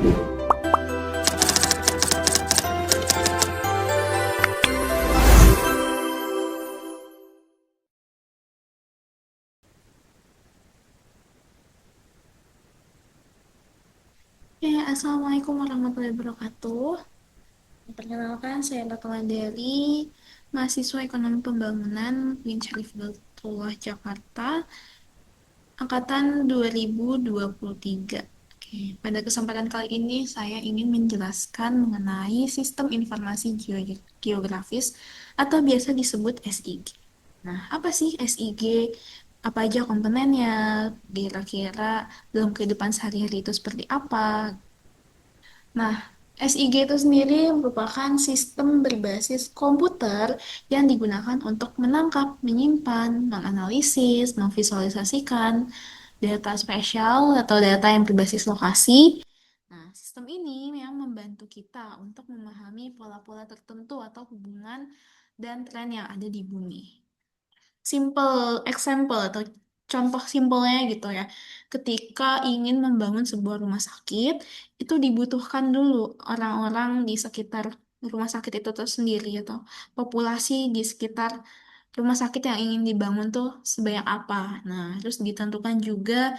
Assalamualaikum warahmatullahi wabarakatuh. Perkenalkan, saya Ratna dari mahasiswa Ekonomi Pembangunan UIN Syarif Hidayatullah Jakarta, angkatan 2023. Oke, pada kesempatan kali ini saya ingin menjelaskan mengenai sistem informasi geografis atau biasa disebut SIG. Nah, apa sih SIG? Apa aja komponennya? Kira-kira dalam kehidupan sehari-hari itu seperti apa? Nah, SIG itu sendiri merupakan sistem berbasis komputer yang digunakan untuk menangkap, menyimpan, menganalisis, memvisualisasikan data spesial atau data yang berbasis lokasi. Nah, sistem ini memang membantu kita untuk memahami pola-pola tertentu atau hubungan dan tren yang ada di bumi. Simple example atau contoh simpelnya gitu ya. Ketika ingin membangun sebuah rumah sakit, itu dibutuhkan dulu orang-orang di sekitar rumah sakit itu sendiri atau populasi di sekitar rumah sakit yang ingin dibangun tuh sebanyak apa. Nah, terus ditentukan juga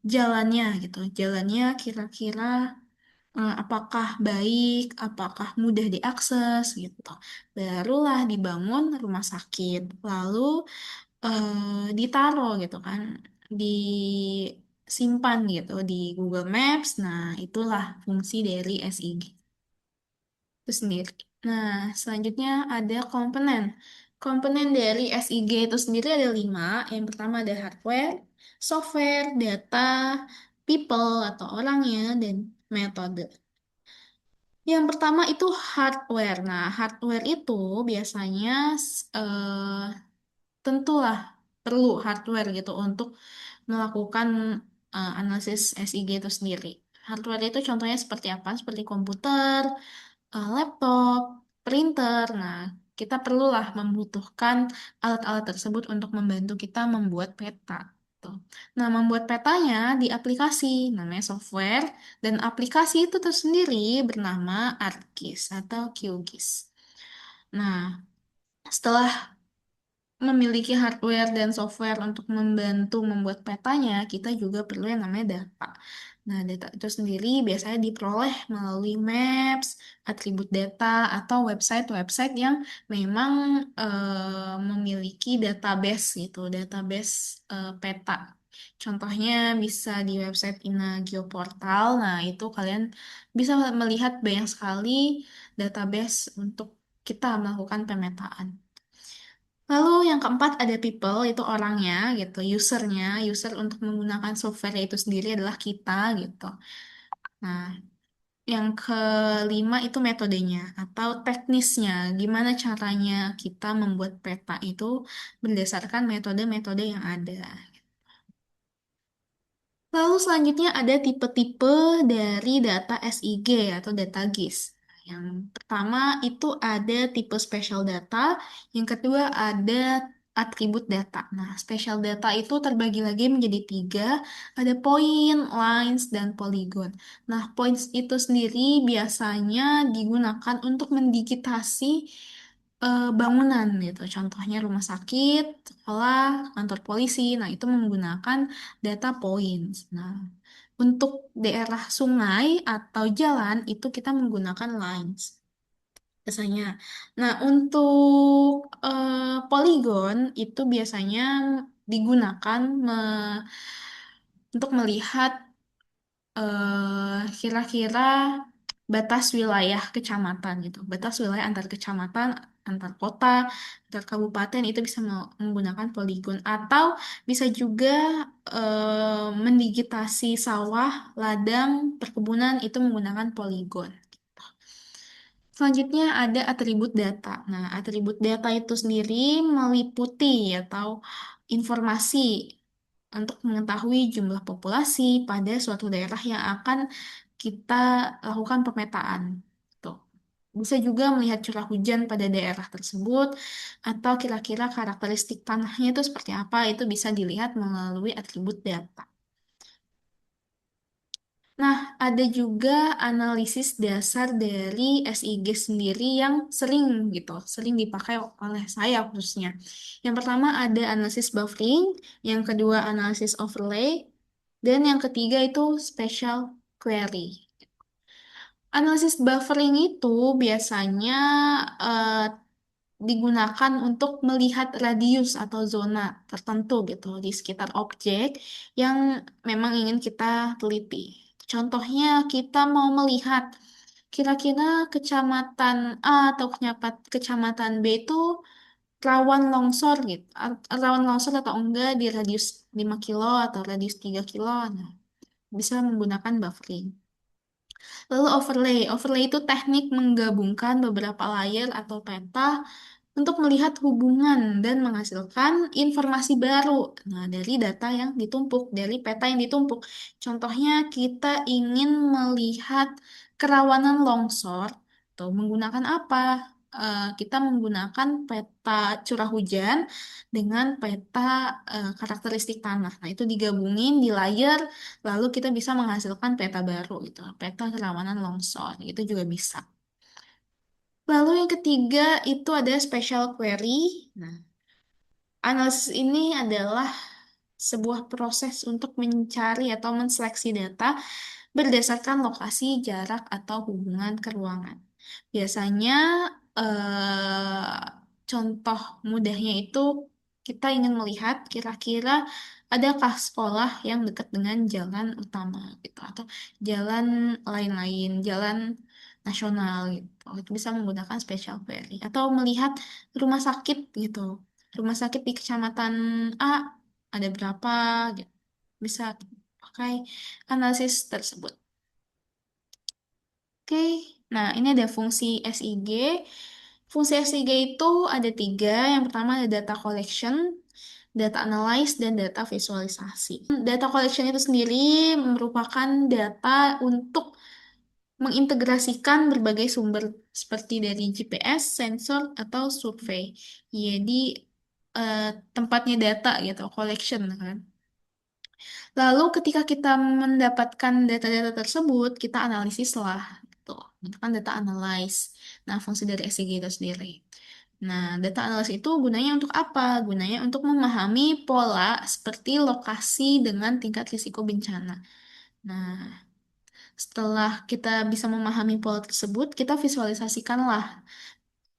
jalannya gitu. Jalannya kira-kira apakah baik, apakah mudah diakses gitu. Barulah dibangun rumah sakit. Lalu ditaruh gitu kan, disimpan gitu di Google Maps. Nah, itulah fungsi dari SIG itu sendiri. Nah, selanjutnya ada komponen. Komponen dari SIG itu sendiri ada 5. Yang pertama ada hardware, software, data, people atau orangnya, dan metode. Yang pertama itu hardware. Nah, hardware itu biasanya tentulah perlu hardware gitu untuk melakukan analisis SIG itu sendiri. Hardware itu contohnya seperti apa? Seperti komputer, laptop, printer. Nah, kita perlulah membutuhkan alat-alat tersebut untuk membantu kita membuat peta. Tuh. Nah, membuat petanya di aplikasi, namanya software, dan aplikasi itu tersendiri bernama ArcGIS atau QGIS. Nah, setelah memiliki hardware dan software untuk membantu membuat petanya, kita juga perlu yang namanya data. Nah, data itu sendiri biasanya diperoleh melalui maps, atribut data, atau website-website yang memang memiliki database gitu, database peta. Contohnya bisa di website Ina Geoportal. Nah, itu kalian bisa melihat banyak sekali database untuk kita melakukan pemetaan. Lalu yang keempat ada people, itu orangnya gitu, usernya, user untuk menggunakan software itu sendiri adalah kita gitu. Nah, yang kelima itu metodenya atau teknisnya, gimana caranya kita membuat peta itu berdasarkan metode-metode yang ada. Lalu selanjutnya ada tipe-tipe dari data SIG atau data GIS. Yang pertama itu ada tipe special data, yang kedua ada atribut data. Nah, special data itu terbagi lagi menjadi 3, ada point, lines, dan polygon. Nah, points itu sendiri biasanya digunakan untuk mendigitasi bangunan gitu. Contohnya rumah sakit, sekolah, kantor polisi. Nah, itu menggunakan data points. Nah, untuk daerah sungai atau jalan itu kita menggunakan lines biasanya. Nah, untuk polygon itu biasanya digunakan untuk melihat kira-kira batas wilayah kecamatan gitu. Batas wilayah antar kecamatan, antar kota, antar kabupaten itu bisa menggunakan poligon atau bisa juga mendigitasi sawah, ladang, perkebunan itu menggunakan poligon. Selanjutnya ada atribut data. Nah, atribut data itu sendiri meliputi atau informasi untuk mengetahui jumlah populasi pada suatu daerah yang akan kita lakukan pemetaan. Tuh. Bisa juga melihat curah hujan pada daerah tersebut atau kira-kira karakteristik tanahnya itu seperti apa, itu bisa dilihat melalui atribut data. Nah, ada juga analisis dasar dari SIG sendiri yang sering gitu, sering dipakai oleh saya khususnya. Yang pertama ada analisis buffering, yang kedua analisis overlay, dan yang ketiga itu special query. Analisis buffering itu biasanya eh, digunakan untuk melihat radius atau zona tertentu gitu di sekitar objek yang memang ingin kita teliti. Contohnya kita mau melihat kira-kira kecamatan A atau kecamatan B itu rawan longsor gitu. Rawan longsor atau enggak di radius 5 kilo atau radius 3 kilo. Nah, bisa menggunakan buffering. Lalu overlay. Overlay itu teknik menggabungkan beberapa layer atau peta untuk melihat hubungan dan menghasilkan informasi baru. Nah, dari data yang ditumpuk, dari peta yang ditumpuk. Contohnya, kita ingin melihat kerawanan longsor, tuh menggunakan apa? Kita menggunakan peta curah hujan dengan peta karakteristik tanah. Nah, itu digabungin di layer, lalu kita bisa menghasilkan peta baru, gitu. Peta kerawanan longsor, itu juga bisa. Lalu yang ketiga itu ada special query. Nah, analisis ini adalah sebuah proses untuk mencari atau menseleksi data berdasarkan lokasi, jarak, atau hubungan ke ruangan. Biasanya contoh mudahnya itu kita ingin melihat kira-kira adakah sekolah yang dekat dengan jalan utama gitu atau jalan lain-lain, jalan nasional gitu. Itu bisa menggunakan special query atau melihat rumah sakit gitu. Rumah sakit di kecamatan A ada berapa gitu. Bisa pakai analisis tersebut. Oke, nah ini ada fungsi SIG. Fungsi SIG itu ada tiga. Yang pertama ada data collection, data analyze, dan data visualisasi. Data collection itu sendiri merupakan data untuk mengintegrasikan berbagai sumber seperti dari GPS, sensor, atau survei. Jadi eh, tempatnya data gitu, collection kan. Lalu ketika kita mendapatkan data-data tersebut, kita analisis lah, gitu. Itu kan data analyze. Nah, fungsi dari SCG itu sendiri. Nah, data analysis itu gunanya untuk apa? Gunanya untuk memahami pola seperti lokasi dengan tingkat risiko bencana. Nah, setelah kita bisa memahami pola tersebut, kita visualisasikanlah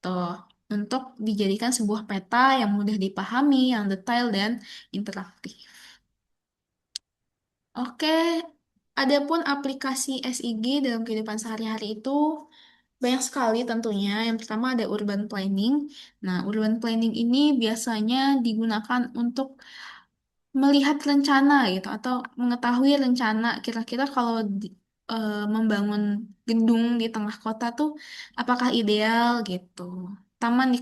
tuh untuk dijadikan sebuah peta yang mudah dipahami, yang detail dan interaktif. Oke, adapun aplikasi SIG dalam kehidupan sehari-hari itu banyak sekali tentunya. Yang pertama ada urban planning. Nah, urban planning ini biasanya digunakan untuk melihat rencana gitu atau mengetahui rencana kira-kira kalau membangun gedung di tengah kota tuh apakah ideal gitu. Taman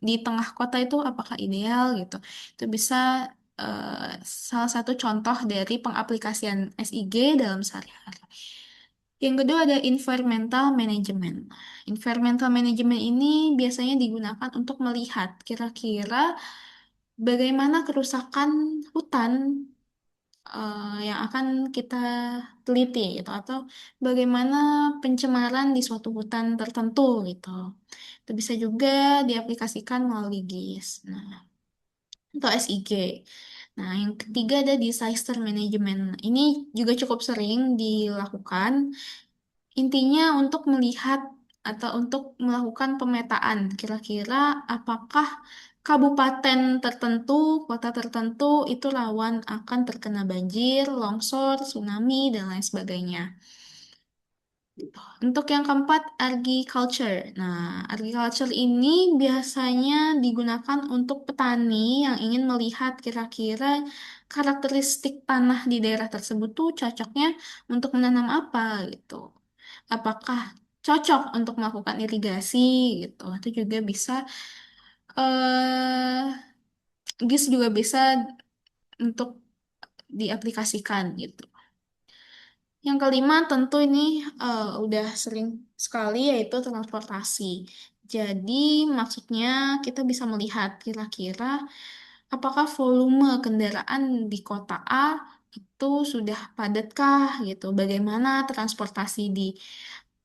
di tengah kota itu apakah ideal gitu. Itu bisa salah satu contoh dari pengaplikasian SIG dalam sehari-hari. Yang kedua ada environmental management. Environmental management ini biasanya digunakan untuk melihat kira-kira bagaimana kerusakan hutan yang akan kita teliti gitu atau bagaimana pencemaran di suatu hutan tertentu gitu. Itu bisa juga diaplikasikan melalui GIS. Nah, atau SIG. Nah, yang ketiga ada disaster management. Ini juga cukup sering dilakukan. Intinya untuk melihat atau untuk melakukan pemetaan, kira-kira apakah kabupaten tertentu, kota tertentu itu rawan akan terkena banjir, longsor, tsunami, dan lain sebagainya. Untuk yang keempat, agriculture. Nah, agriculture ini biasanya digunakan untuk petani yang ingin melihat kira-kira karakteristik tanah di daerah tersebut tuh cocoknya untuk menanam apa gitu. Apakah cocok untuk melakukan irigasi gitu. Itu juga bisa eh GIS juga bisa untuk diaplikasikan gitu. Yang kelima tentu ini udah sering sekali yaitu transportasi. Jadi maksudnya kita bisa melihat kira-kira apakah volume kendaraan di kota A itu sudah padatkah gitu, bagaimana transportasi di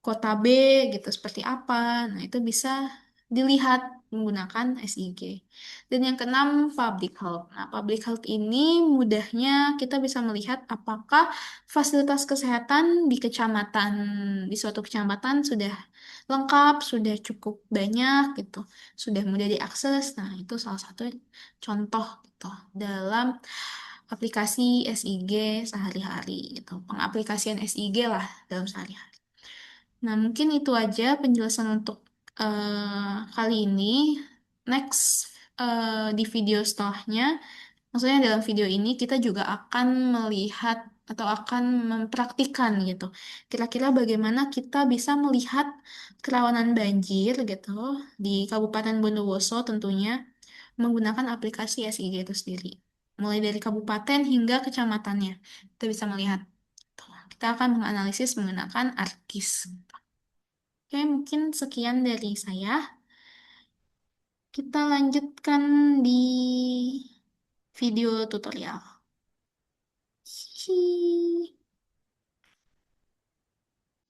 kota B gitu, seperti apa. Nah, itu bisa dilihat menggunakan SIG. Dan yang keenam, public health. Nah, public health ini mudahnya kita bisa melihat apakah fasilitas kesehatan di kecamatan, di suatu kecamatan sudah lengkap, sudah cukup banyak gitu, sudah mudah diakses. Nah, itu salah satu contoh gitu dalam aplikasi SIG sehari-hari gitu. Pengaplikasian SIG lah dalam sehari-hari. Nah, mungkin itu aja penjelasan untuk kali ini. Next, di video setelahnya, maksudnya dalam video ini kita juga akan melihat atau akan mempraktikkan gitu. Kira-kira bagaimana kita bisa melihat kerawanan banjir gitu di Kabupaten Bondowoso tentunya menggunakan aplikasi SIG itu sendiri. Mulai dari kabupaten hingga kecamatannya. Kita bisa melihat. Kita akan menganalisis menggunakan ArcGIS. Oke, mungkin sekian dari saya. Kita lanjutkan di video tutorial. Hihi.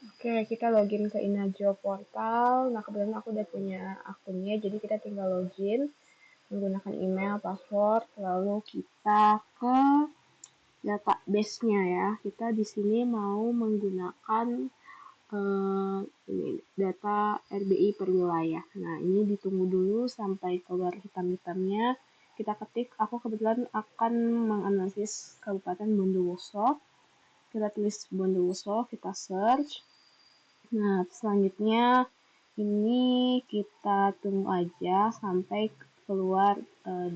Oke, kita login ke Inajo Portal. Nah, kebetulan aku udah punya akunnya, jadi kita tinggal login menggunakan email, password, lalu kita ke database-nya ya. Kita di sini mau menggunakan ini data RBI per wilayah. Nah, ini ditunggu dulu sampai keluar hitam-hitamnya. Kita ketik, aku kebetulan akan menganalisis Kabupaten Bondowoso. Kita tulis Bondowoso, kita search. Nah, selanjutnya ini kita tunggu aja sampai keluar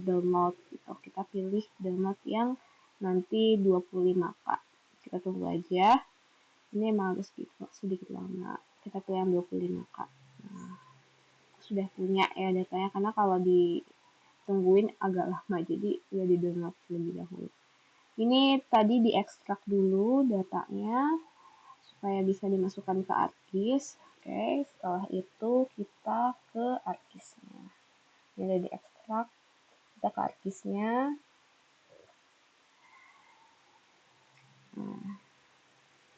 download gitu. Kita pilih download yang nanti 25K. Kita tunggu aja. Ini emang agak sedikit lama. Kita pilih yang 25K. Nah, sudah punya ya datanya karena kalau ditungguin agak lama jadi ya di download lebih dahulu. Ini tadi diekstrak dulu datanya supaya bisa dimasukkan ke ArcGIS. Oke, setelah itu kita ke ArcGIS-nya. Ini udah diekstrak, kita ke ArcGIS-nya. Nah,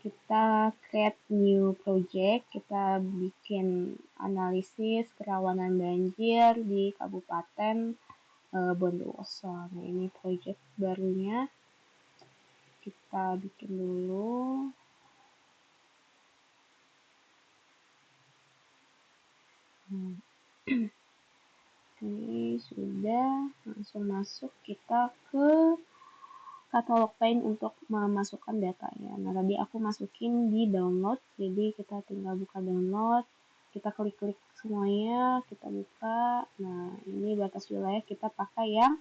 kita create new project, kita bikin analisis kerawanan banjir di Kabupaten Bondowoso. Nah, ini project barunya. Kita bikin dulu. Ini sudah langsung masuk kita ke katalog Paint untuk memasukkan datanya. Nah, tadi aku masukin di download, jadi kita tinggal buka download, kita klik-klik semuanya, kita buka. Nah, ini batas wilayah kita pakai yang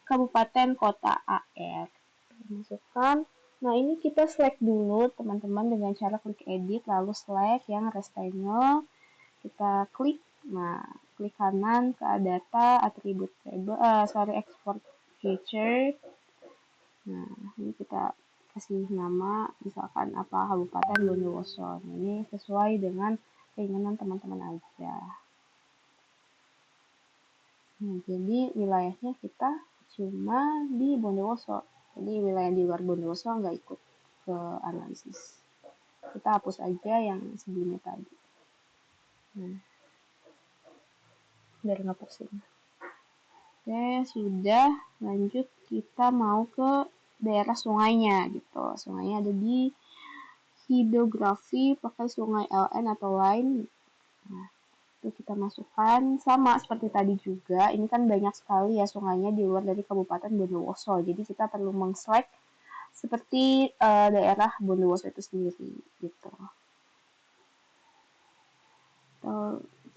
kabupaten kota AR. Masukkan. Nah, ini kita select dulu teman-teman dengan cara klik edit, lalu select yang rectangle, kita klik. Nah, klik kanan ke data, atribut table, export feature. Nah, ini kita kasih nama misalkan apa Kabupaten Bondowoso. Nah, ini sesuai dengan keinginan teman-teman aja. Nah, jadi wilayahnya kita cuma di Bondowoso. Jadi wilayah di luar Bondowoso nggak ikut ke analisis. Kita hapus aja yang sebelumnya tadi. Nah, biar nggak pusing. Oke, sudah. Lanjut kita mau ke daerah sungainya gitu. Sungainya ada di hidrografi pakai sungai LN atau lain. Nah, itu kita masukkan sama seperti tadi juga. Ini kan banyak sekali ya sungainya di luar dari Kabupaten Bondowoso. Jadi kita perlu mengselect seperti daerah Bondowoso itu sendiri gitu.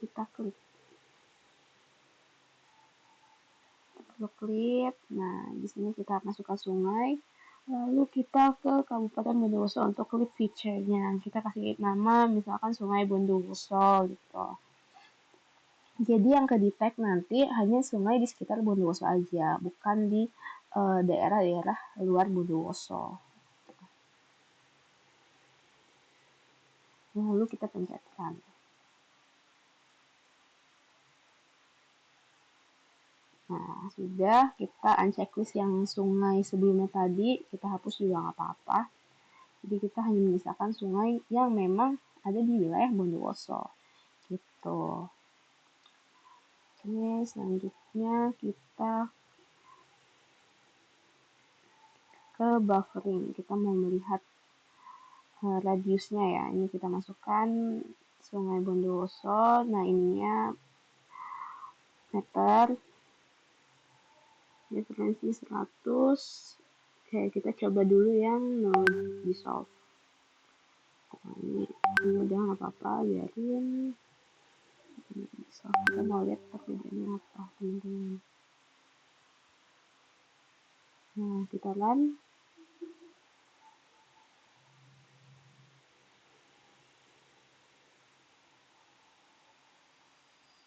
Kita klik klik. Nah, di sini kita masukkan sungai. Lalu kita ke Kabupaten Bondowoso untuk klik feature-nya. Kita kasih nama misalkan Sungai Bondowoso gitu. Jadi yang ke detect nanti hanya sungai di sekitar Bondowoso aja, bukan di daerah-daerah luar Bondowoso. Lalu kita pencetkan. Nah, sudah kita unchecklist yang sungai sebelumnya tadi, kita hapus juga nggak apa-apa. Jadi kita hanya menyisakan sungai yang memang ada di wilayah Bondowoso. Gitu. Oke, selanjutnya kita ke buffering. Kita mau melihat radiusnya ya. Ini kita masukkan Sungai Bondowoso. Nah, ininya meter. Referensi 100. Oke, kita coba dulu yang no dissolve. Nah, ini udah nggak apa-apa, biarin. Dissolve. Kita mau lihat perbedaannya apa, teman-teman. Nah, kita run.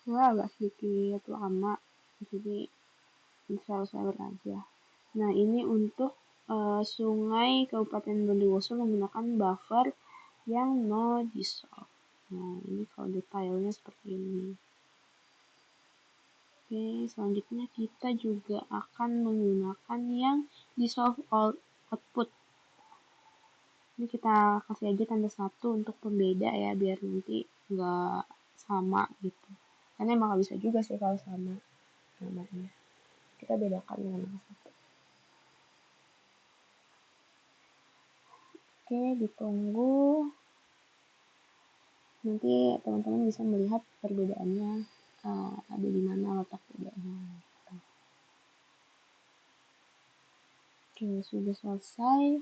Wah, agak sedikit lama. Jadi, share aja. Nah, ini untuk sungai Kabupaten Bondowoso menggunakan buffer yang no dissolve. Nah, ini kalau detailnya seperti ini. Oke, selanjutnya kita juga akan menggunakan yang dissolve all output. Ini kita kasih aja tanda 1 untuk pembeda ya, biar nanti nggak sama gitu. Karena emang nggak bisa juga sih kalau sama namanya. Kita bedakan dengan angka 1. Oke, ditunggu. Nanti teman-teman bisa melihat perbedaannya ada di mana letak bedanya. Oke, sudah selesai.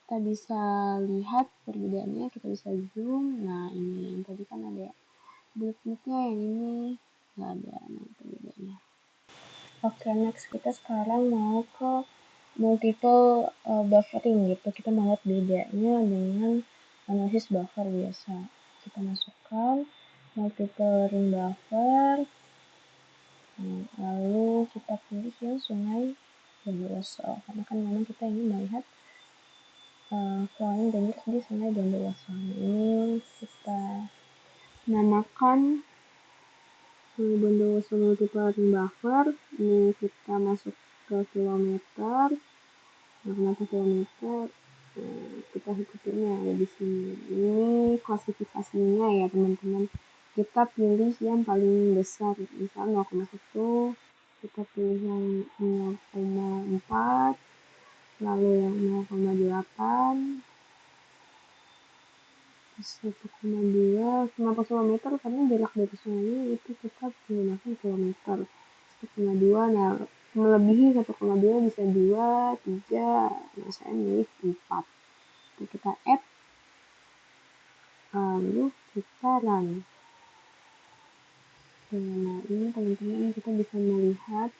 Kita bisa lihat perbedaannya, kita bisa zoom. Nah, ini yang tadi kan ada bulat-bulatnya, yang ini nggak ada perbedaannya. Oke, next kita sekarang mau ke multiple buffering gitu. Kita mau lihat bedanya dengan analisis buffer biasa. Kita masukkan multiple ring buffer. Lalu kita pilih yang sungai Bondowoso. Karena kan memang kita ingin melihat flowing dangerous di sungai Bondowoso. Ini kita namakan Bondowoso multiple ring buffer. Ini kita masuk ke kilometer. Nah, kenapa kilometer? Kita ikutin yang ada di sini. Ini klasifikasinya ya teman-teman. Kita pilih yang paling besar, misalnya 0,1, kita pilih yang 0,4, lalu yang 0,8, 1,2. Kenapa kilometer? Karena jarak dari sungai itu tetap menggunakan kilometer. 1,2. Nah, melebihi 1,2 bisa 2, 3. Nah, saya milih 4. Jadi kita add, lalu kita run. Nah, ini teman-teman kita bisa melihat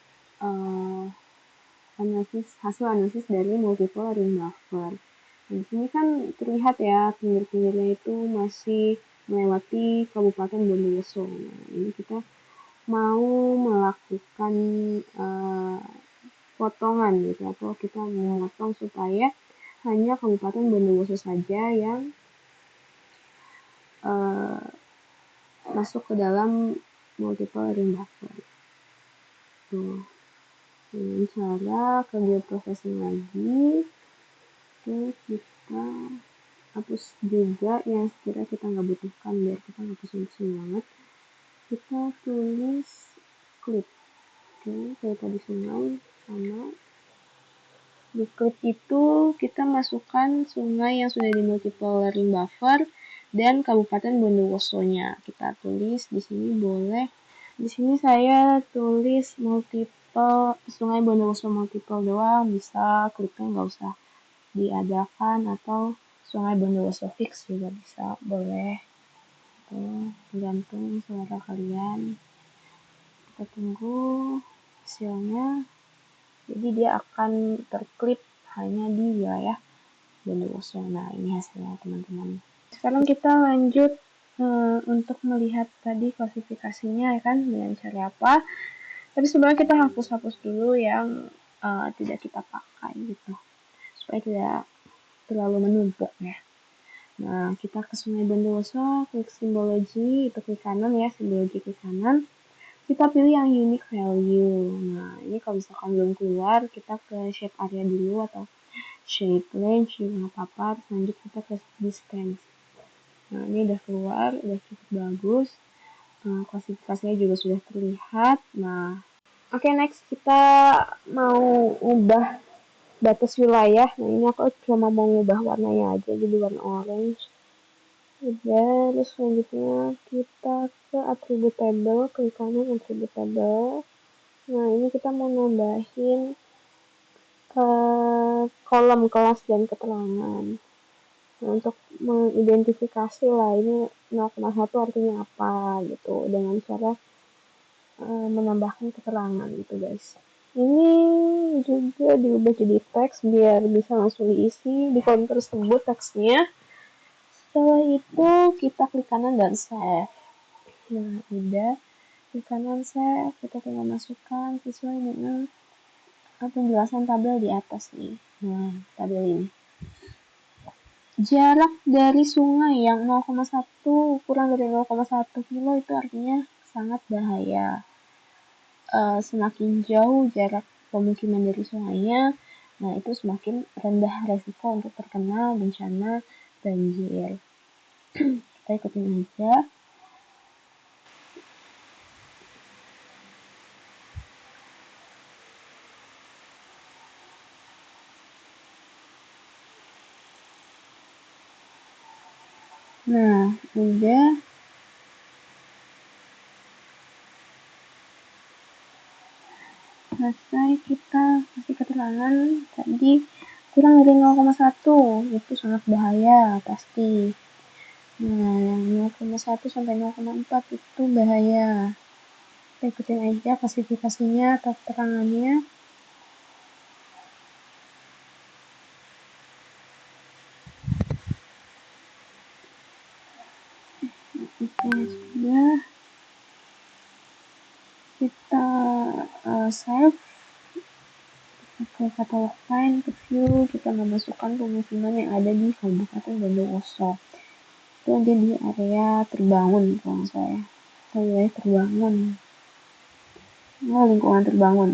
hasil analisis dari multiple ring buffer. Di sini kan terlihat ya pinggir-pinggirnya itu masih melewati Kabupaten Bondowoso. Nah, ini kita mau melakukan potongan gitu, atau kita memotong supaya hanya Kabupaten Bondowoso saja yang masuk ke dalam multiple ring buffer. Tuh, dengan cara kerja processing lagi. Oke, kita hapus juga yang sekiranya kita nggak butuhkan, biar kita nggak pusing-pusing banget. Kita tulis clip. Oke, kayak tadi sungai sama. Di clip itu kita masukkan sungai yang sudah di multiple ring buffer dan Kabupaten Bondowoso-nya. Kita tulis di sini boleh. Di sini saya tulis multiple sungai Bondowoso multiple doang, bisa klipnya nggak usah diadakan, atau sungai Bondowoso fix juga bisa, boleh. Tergantung selera kalian. Kita tunggu hasilnya. Jadi dia akan terklip hanya di wilayah Bondowoso. Nah, ini hasilnya teman-teman. Sekarang kita lanjut untuk melihat tadi klasifikasinya ya kan, dengan cara apa. Tapi sebenarnya kita hapus-hapus dulu yang tidak kita pakai gitu, supaya tidak terlalu menumpuk ya. Nah, kita ke Sungai Bondowoso, klik simbologi, itu klik kanan ya, simbologi klik kanan. kita pilih yang unique value. Nah, ini kalau misalkan belum keluar, kita ke shape area dulu atau shape range juga nggak apa-apa. Terus lanjut kita ke distance. Nah, ini udah keluar, udah cukup bagus. Nah, klasifikasinya juga sudah terlihat. Nah, oke, next kita mau ubah batas wilayah. Nah, ini aku cuma mau ngubah warnanya aja jadi warna orange. Udah, terus selanjutnya kita ke atribut table, klik kanan atribut table. Nah, ini kita mau nambahin kolom kelas dan keterangan. Nah, untuk mengidentifikasi lah ini 0,1 artinya apa gitu dengan cara menambahkan keterangan gitu guys. Ini juga diubah jadi teks biar bisa langsung diisi di kolom tersebut teksnya. Setelah itu kita klik kanan dan save. Nah, udah klik kanan save, kita tinggal masukkan sesuai dengan penjelasan tabel di atas nih. Nah, tabel ini. Jarak dari sungai yang 0,1 kurang dari 0,1 kilo itu artinya sangat bahaya. Semakin jauh jarak pemukiman dari sungainya, nah itu semakin rendah resiko untuk terkena bencana banjir. Kita ikutin aja. Nah, udah selesai kita kasih keterangan tadi kurang dari 0,1 itu sangat bahaya pasti. Nah, yang 0,1 sampai 0,4 itu bahaya. Kita ikutin aja klasifikasinya atau keterangannya. Oke, sudah. Kita save ke katalog file, ke view, kita memasukkan pemukiman yang ada di Kabupaten Bondowoso. Itu ada di area terbangun kalau saya. Wilayah terbangun. Nah, lingkungan terbangun.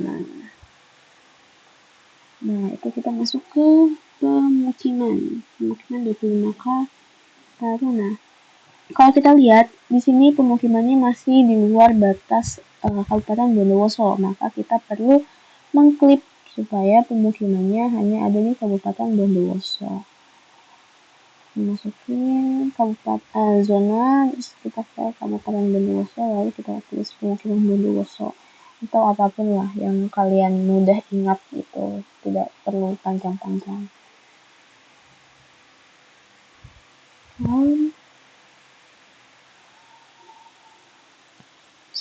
Nah, itu kita masuk ke pemukiman. Pemukiman 25K Taruna. Kalau kita lihat di sini pemukimannya masih di luar batas Kabupaten Bondowoso, maka kita perlu mengklik supaya pemukimannya hanya ada di Kabupaten Bondowoso. Masukin kabupaten zona, terus kita ke Kabupaten Bondowoso, lalu kita tulis pemukiman Bondowoso atau apapun lah yang kalian mudah ingat gitu, tidak perlu panjang-panjang.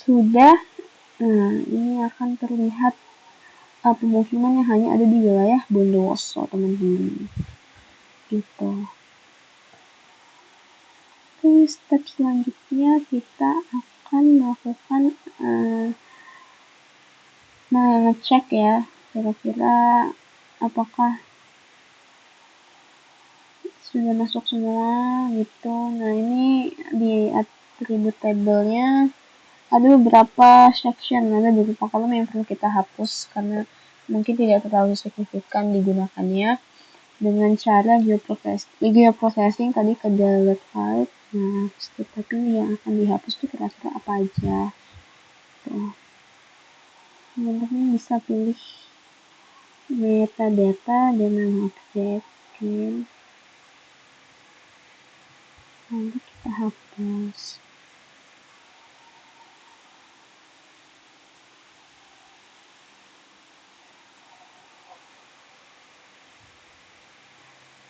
Sudah, nah ini akan terlihat pemukiman yang hanya ada di wilayah Bondowoso teman-teman gitu. Oke, step selanjutnya kita akan melakukan ngecek ya kira-kira apakah sudah masuk semua gitu. Nah, ini di atribut tabelnya ada beberapa section, ada beberapa kolom yang perlu kita hapus karena mungkin tidak terlalu signifikan digunakannya dengan cara geoprocessing tadi ke delete file. Nah, kita pilih yang akan dihapus itu kira-kira apa aja. Tuh. Teman-teman bisa pilih metadata dan nama objek. Oke. Lalu kita hapus.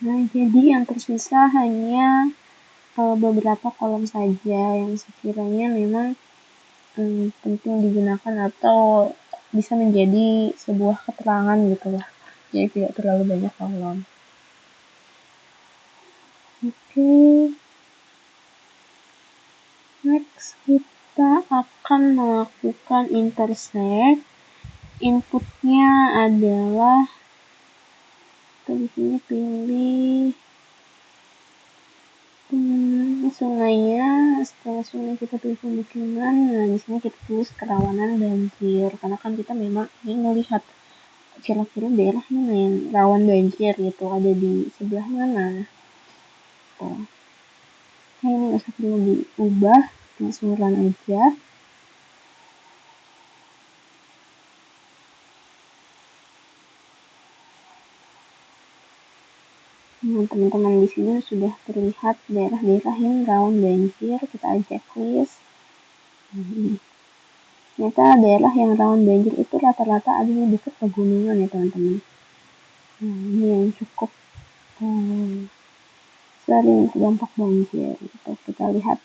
Nah, jadi yang tersisa hanya beberapa kolom saja yang sekiranya memang penting digunakan atau bisa menjadi sebuah keterangan gitu lah. Jadi tidak terlalu banyak kolom. Oke. Next kita akan melakukan intersect. Inputnya adalah kita di sini pilih sungainya, setelah sungai kita pilih pemukiman, nah di sini kita tulis kerawanan banjir, karena kan kita memang ingin melihat kira-kira daerah mana yang rawan banjir gitu, ada di sebelah mana. Oh. Nah ini nggak usah perlu diubah, langsung run aja. Nah, teman-teman di sini sudah terlihat daerah-daerah yang rawan banjir, kita checklist. Ternyata daerah yang rawan banjir itu rata-rata ada di dekat pegunungan ya teman-teman. Nah, ini yang cukup sering terdampak banjir. Kita lihat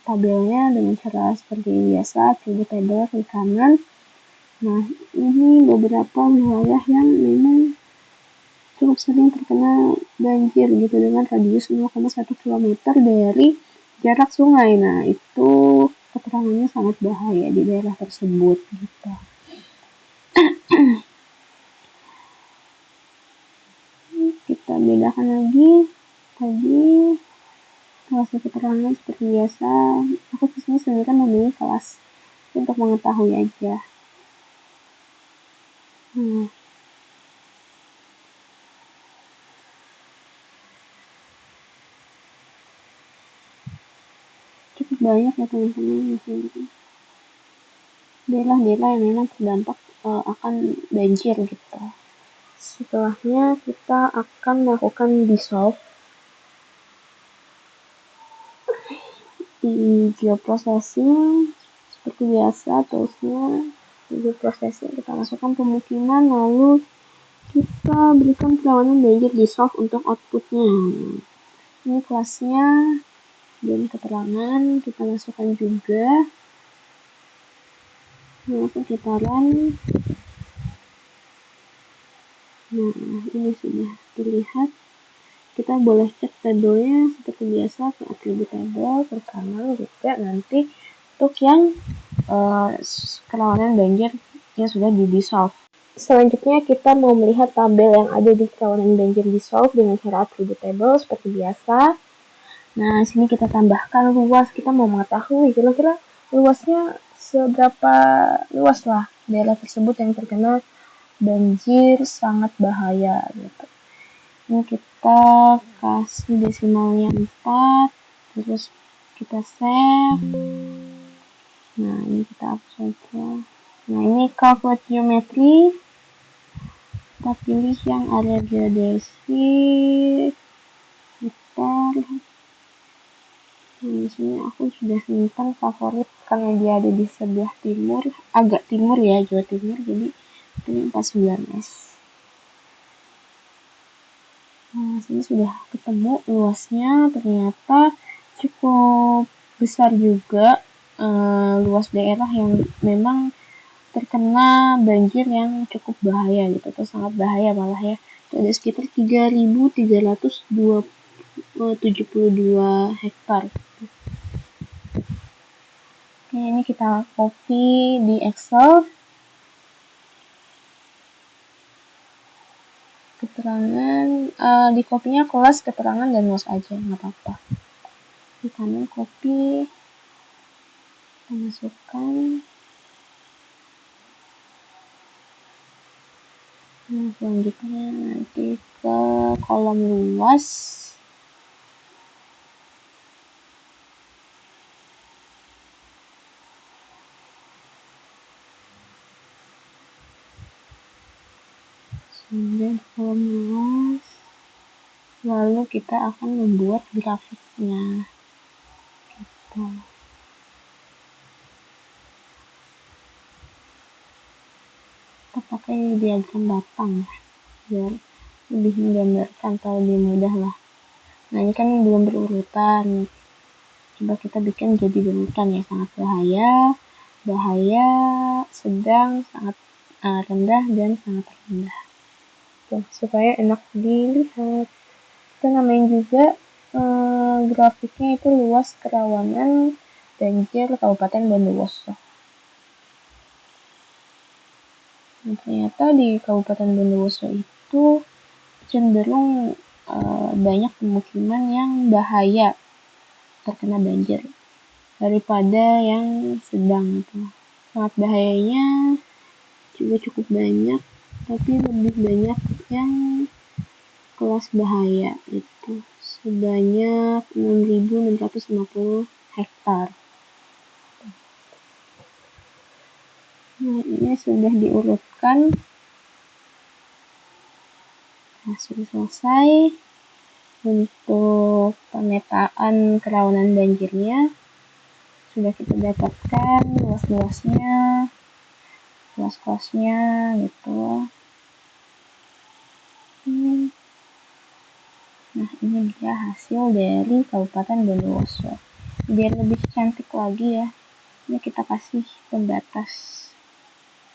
tabelnya dengan cara seperti biasa, atribut tabel di kanan. Nah, ini beberapa wilayah yang memang cukup sering terkena banjir gitu dengan radius 0,1 km dari jarak sungai. Nah, itu keterangannya sangat bahaya di daerah tersebut gitu. Kita bedakan lagi tadi kelas keterangan seperti biasa. Aku kesini sebenarnya memilih kelas untuk mengetahui aja. Cukup banyak ya teman-teman di sini. Daerah-daerah yang memang terdampak akan banjir gitu. Setelahnya kita akan melakukan dissolve di geoprocessing seperti biasa. Terusnya di geoprocessing kita masukkan pemukiman, lalu kita berikan kerawanan banjir dissolve untuk outputnya. Ini kelasnya dan keterangan kita masukkan juga. Langsung kita run. Nah, ini sudah terlihat. Kita boleh cek tabelnya seperti biasa ke atribut tabel, terkanal juga nanti untuk yang kerawanan banjir yang sudah di dissolve. Selanjutnya kita mau melihat tabel yang ada di kerawanan banjir dissolve dengan cara atribut tabel seperti biasa. Nah, sini kita tambahkan luas. Kita mau mengetahui kira-kira luasnya seberapa luas lah daerah tersebut yang terkena banjir sangat bahaya gitu. Ini kita kasih desimalnya 4, terus kita save. Nah, ini kita hapus saja. Nah, ini calculate geometry. Kita pilih yang area geodesis. Kita lihat. Nah, di sini aku sudah simpan favorit karena dia ada di sebelah timur, agak timur ya, Jawa Timur, jadi ini 49S. Nah, sini sudah ketemu luasnya, ternyata cukup besar juga luas daerah yang memang terkena banjir yang cukup bahaya gitu, atau sangat bahaya malah ya. Itu ada sekitar 3.372 hektar. Oke, ini kita copy di Excel. Keterangan di kopinya kelas keterangan dan luas aja, nggak apa-apa. Di kanan copy, kita masukkan. Nah, selanjutnya nanti ke kolom luas. Kemudian kolom luas. Lalu kita akan membuat grafiknya. Gitu. Kita pakai diagram batang ya, biar lebih menggambarkan atau lebih mudah lah. Nah, ini kan belum berurutan. Coba kita bikin jadi berurutan ya, sangat bahaya, bahaya, sedang, sangat rendah, dan sangat rendah. Tuh, supaya enak dilihat. Kita namain juga grafiknya itu luas kerawanan banjir Kabupaten Bondowoso. Nah, ternyata di Kabupaten Bondowoso itu cenderung banyak pemukiman yang bahaya terkena banjir daripada yang sedang itu. Sangat bahayanya juga cukup banyak, tapi lebih banyak yang kelas bahaya itu sebanyak 6.650 hektar. Nah, ini sudah diurutkan. Nah, sudah selesai untuk pemetaan kerawanan banjirnya. Sudah kita dapatkan luas-luasnya, luas kosnya gitu. Nah, ini dia hasil dari Kabupaten Bondowoso. Biar lebih cantik lagi ya, ini kita kasih pembatas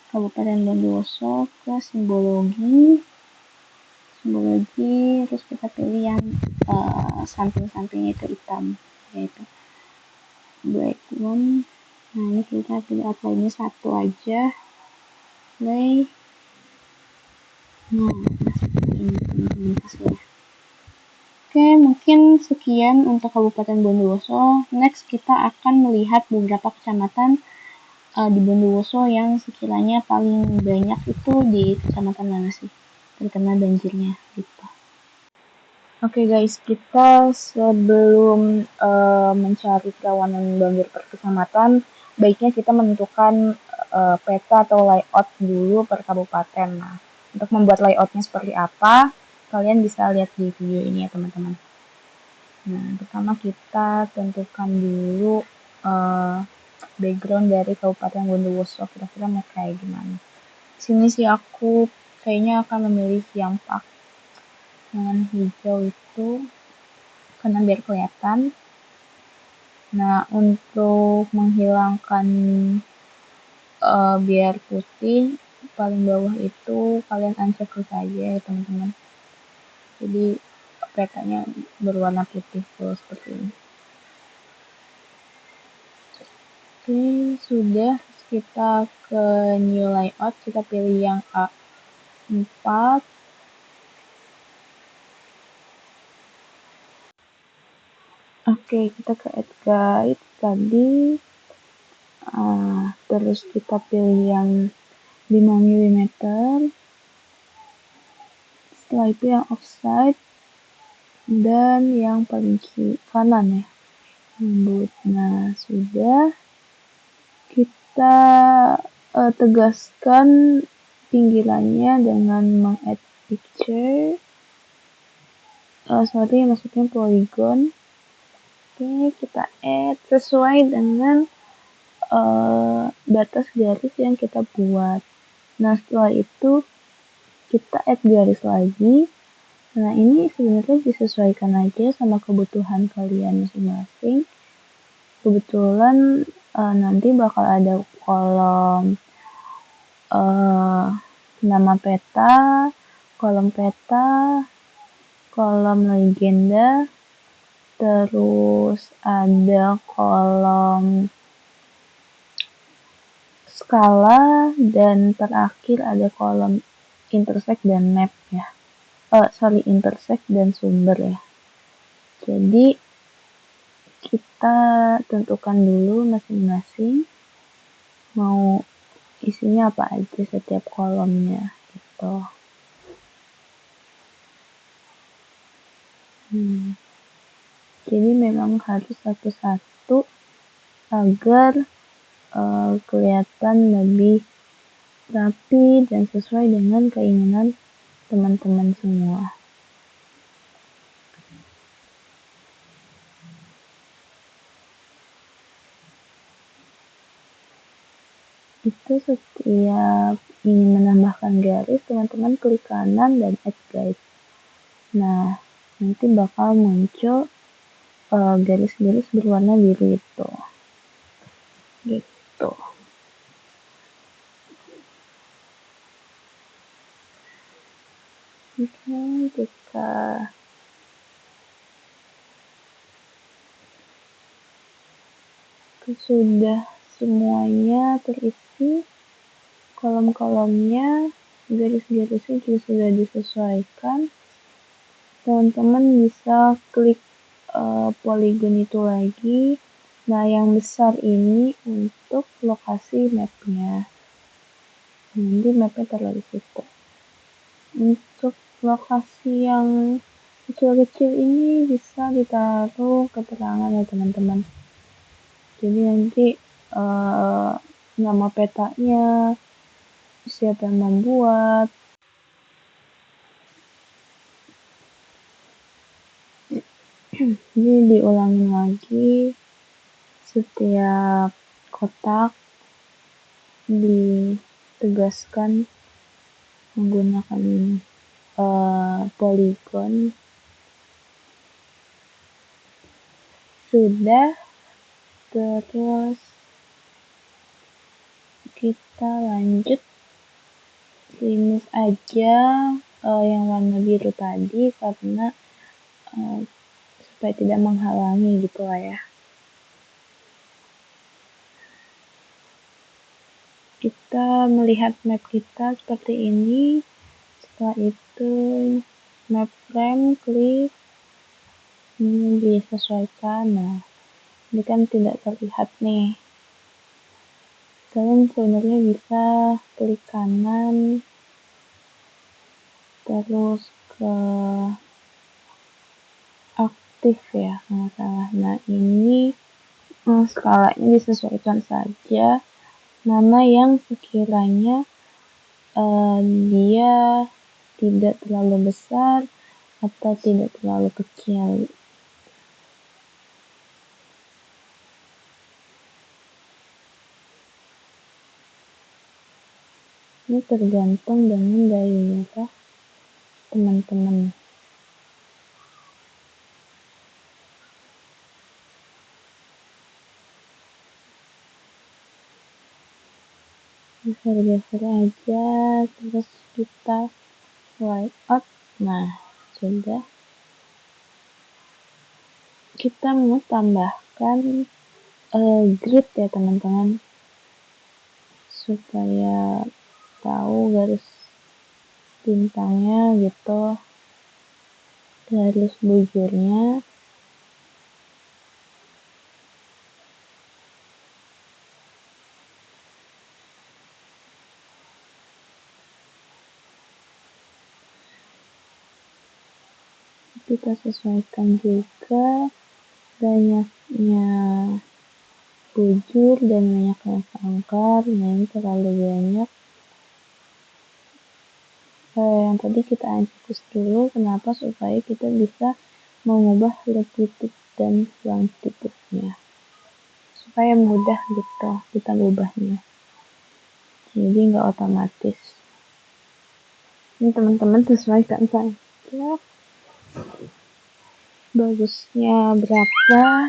Kabupaten Bondowoso ke simbologi, terus kita pilih yang samping-sampingnya itu hitam, yaitu black one. Nah, ini kita pilih outline-nya satu aja, play. Nah, seperti ini teman-teman hasilnya. Oke, mungkin sekian untuk Kabupaten Bondowoso. Next kita akan melihat beberapa kecamatan di Bondowoso yang sekiranya paling banyak itu di kecamatan mana sih terkena banjirnya gitu. Oke guys, kita sebelum mencari kerawanan banjir per kecamatan, baiknya kita menentukan peta atau layout dulu per kabupaten. Nah, untuk membuat layoutnya seperti apa, kalian bisa lihat di video ini ya teman-teman. Nah, pertama kita tentukan dulu background dari Kabupaten Bondowoso, kira-kira mau kayak gimana. Sini sih aku kayaknya akan memilih yang dengan hijau itu karena biar kelihatan. Nah, untuk menghilangkan biar putih, paling bawah itu kalian uncircle saja ya teman-teman. Jadi petanya berwarna putih tuh seperti ini. Oke, sudah. Kita ke new layout, kita pilih yang A4. Oke, kita ke add guide tadi. Terus kita pilih yang 5 mm. Setelah itu yang offside dan yang paling kanan ya. Nah, sudah. Kita tegaskan pinggirannya dengan meng-add picture. Maksudnya polygon. Oke, kita add sesuai dengan batas garis yang kita buat. Nah, setelah itu kita add garis lagi. Nah, ini sebenarnya disesuaikan aja sama kebutuhan kalian masing-masing. Kebetulan nanti bakal ada kolom nama peta, kolom peta, kolom legenda, terus ada kolom skala, dan terakhir ada kolom intersect dan map ya. Intersect dan sumber ya. Jadi kita tentukan dulu masing-masing mau isinya apa aja setiap kolomnya gitu. Jadi memang harus satu-satu agar kelihatan lebih rapi dan sesuai dengan keinginan teman-teman semua. Itu setiap ingin menambahkan garis, teman-teman klik kanan dan add guide. Nah, nanti bakal muncul garis-garis berwarna biru itu. Gitu. Oke, kita sudah semuanya terisi, kolom-kolomnya, garis-garisnya juga sudah disesuaikan. Teman-teman bisa klik poligon itu lagi. Nah, yang besar ini untuk lokasi mapnya. Nanti mapnya taruh di situ. Untuk lokasi yang kecil-kecil ini bisa ditaruh keterangan ya teman-teman. Jadi nanti uh, nama petanya, siapa yang membuat. Ini diulangin lagi setiap kotak ditegaskan menggunakan poligon. Sudah, terus kita lanjut finish aja yang warna biru tadi karena supaya tidak menghalangi gitu lah ya. Kita melihat map kita seperti ini. Setelah itu map frame klik, ini disesuaikan. Nah, ini kan tidak terlihat nih. Kalian sebenarnya bisa klik kanan terus ke aktif ya kalau salah. Nah, ini skalanya disesuaikan saja mana yang sekiranya dia tidak terlalu besar atau tidak terlalu kecil. Ini tergantung dengan gaya teman-teman. Geser-geser aja, terus kita layout. Nah, sudah. Kita mau tambahkan grid ya teman-teman, supaya tahu garis bintangnya gitu, garis bujurnya. Kita sesuaikan juga banyaknya bujur dan banyaknya sangkar. Nah, ini terlalu banyak. Yang tadi kita hapus dulu. Kenapa? Supaya kita bisa mengubah loop titik dan ruang titiknya, supaya mudah gitu kita ubahnya, jadi nggak otomatis. Ini teman-teman sesuaikan saja bagusnya berapa.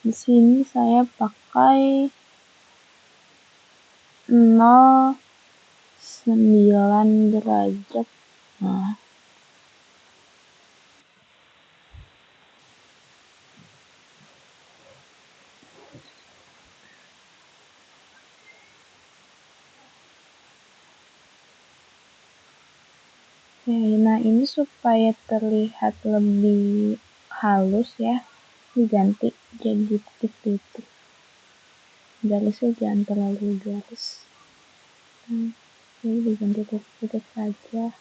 Di sini saya pakai 0,9 derajat. Nah, nah ini supaya terlihat lebih halus ya, diganti jadi titik-titik. Garisnya jangan terlalu garis. Jadi diganti titik-titik saja.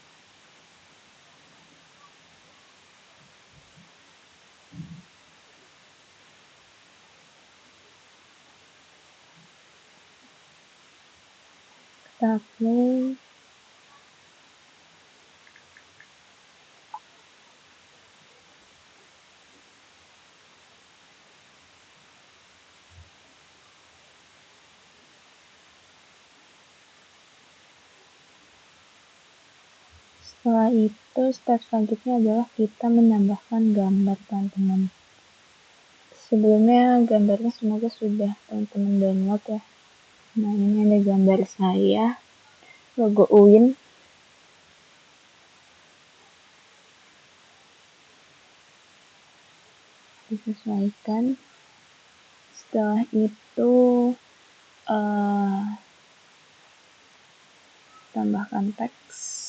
Kita play. Setelah itu, step selanjutnya adalah kita menambahkan gambar teman-teman. Sebelumnya gambarnya semoga sudah teman-teman download ya. Nah, ini ada gambar saya, logo UIN. Disesuaikan. Setelah itu tambahkan teks.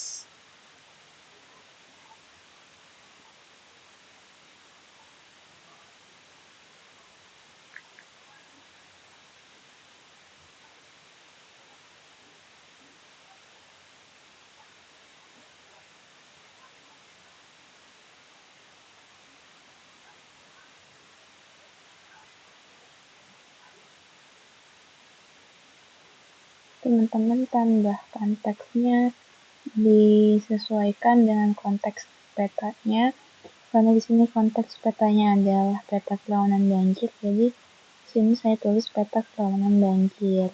teman-teman tambahkan teksnya disesuaikan dengan konteks petanya, karena di sini konteks petanya adalah peta kerawanan banjir, jadi di sini saya tulis peta kerawanan banjir.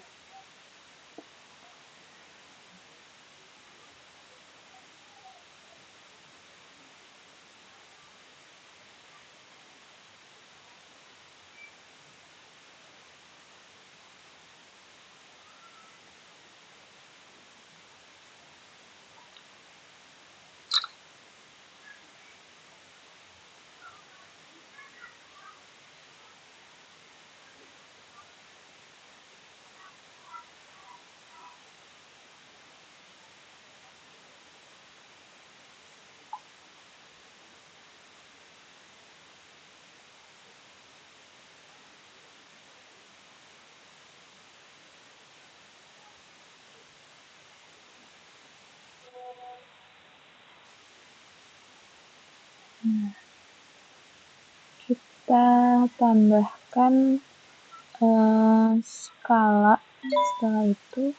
Nah, kita tambahkan skala. Setelah itu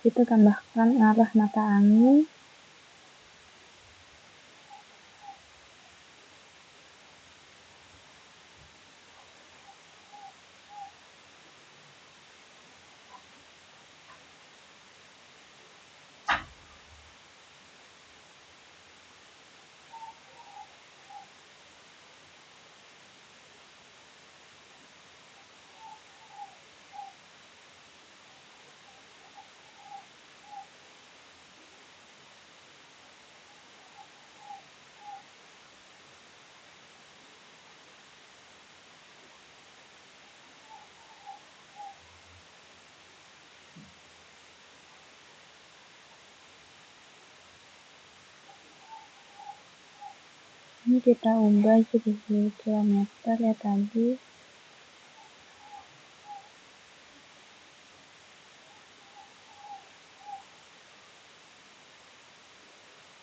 kita tambahkan arah mata angin. Ini kita ubah jadi kilometer ya tadi.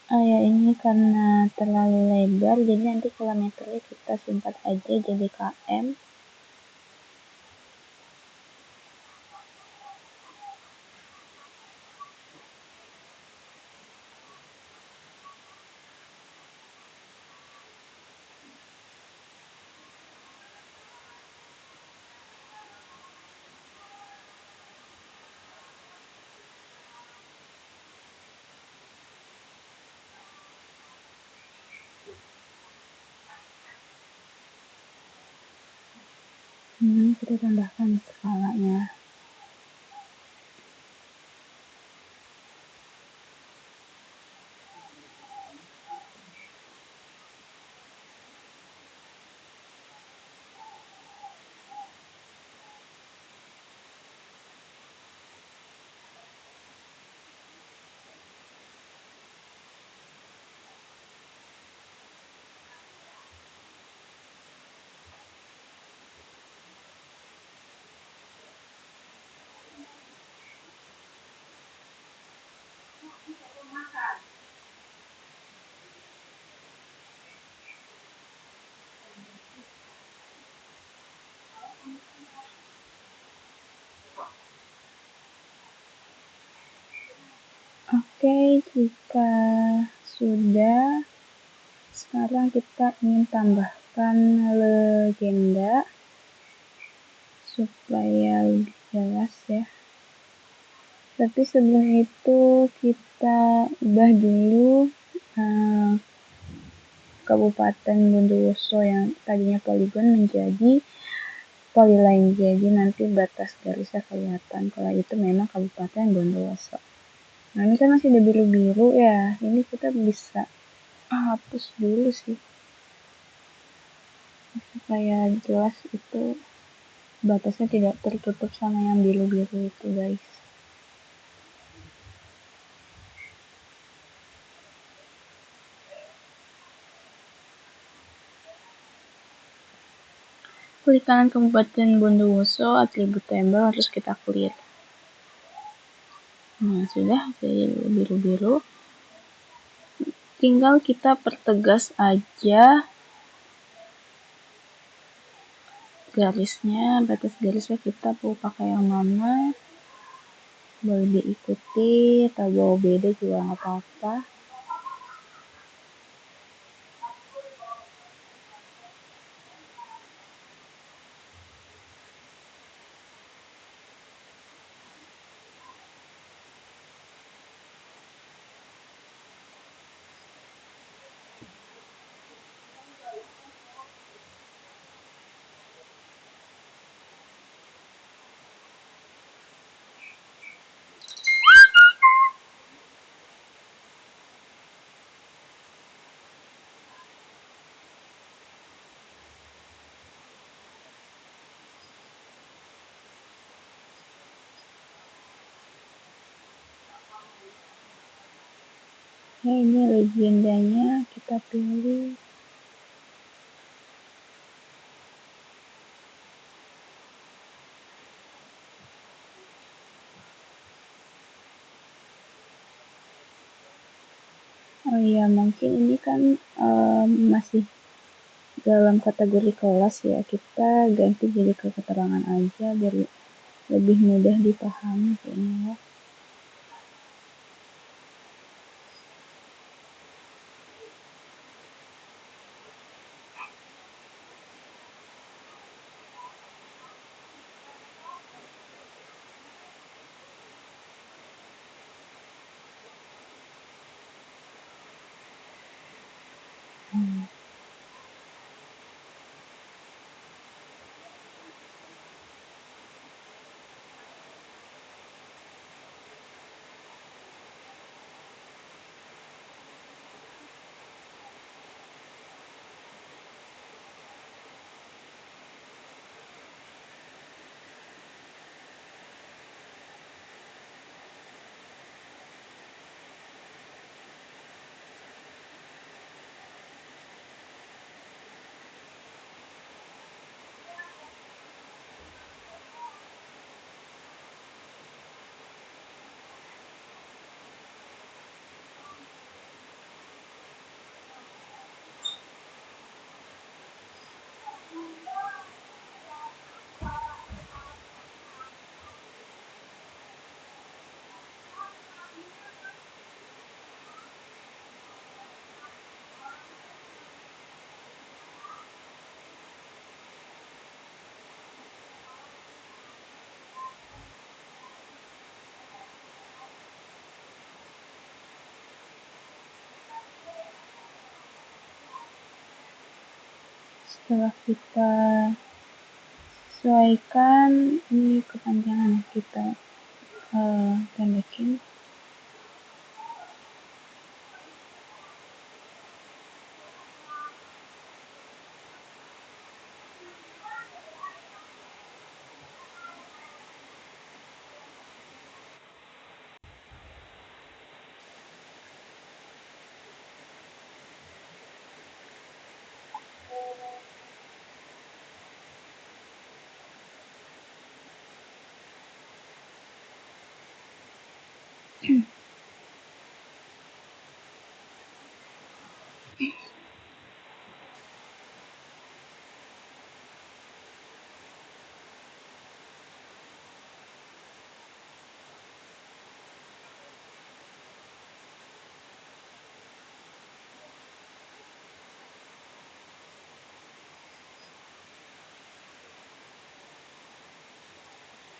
Ya ini karena terlalu lebar, jadi nanti kilometernya kita singkat aja jadi km. Kita tambahkan skalanya. Oke, jika sudah, sekarang kita ingin tambahkan legenda supaya lebih jelas ya. Tapi sebelum itu kita ubah dulu Kabupaten Bondowoso yang tadinya poligon menjadi polyline, jadi nanti batas garisnya kelihatan kalau itu memang Kabupaten Bondowoso. Nah ini kan masih ada biru-biru ya, ini kita bisa hapus dulu sih supaya jelas itu batasnya tidak tertutup sama yang biru-biru itu guys. Klik kanan Kabupaten Bondowoso, atribut tembak harus kita clear. Nah sudah jadi biru-biru, tinggal kita pertegas aja garisnya, batas garisnya kita mau pakai yang mana, boleh diikuti atau bawa beda juga nggak apa-apa. Ya ini legendanya kita pilih. Oh iya, mungkin ini kan masih dalam kategori kelas ya, kita ganti jadi ke keterangan aja biar lebih mudah dipahami kayaknya ya. Setelah kita sesuaikan ini kepanjangan kita pendekin.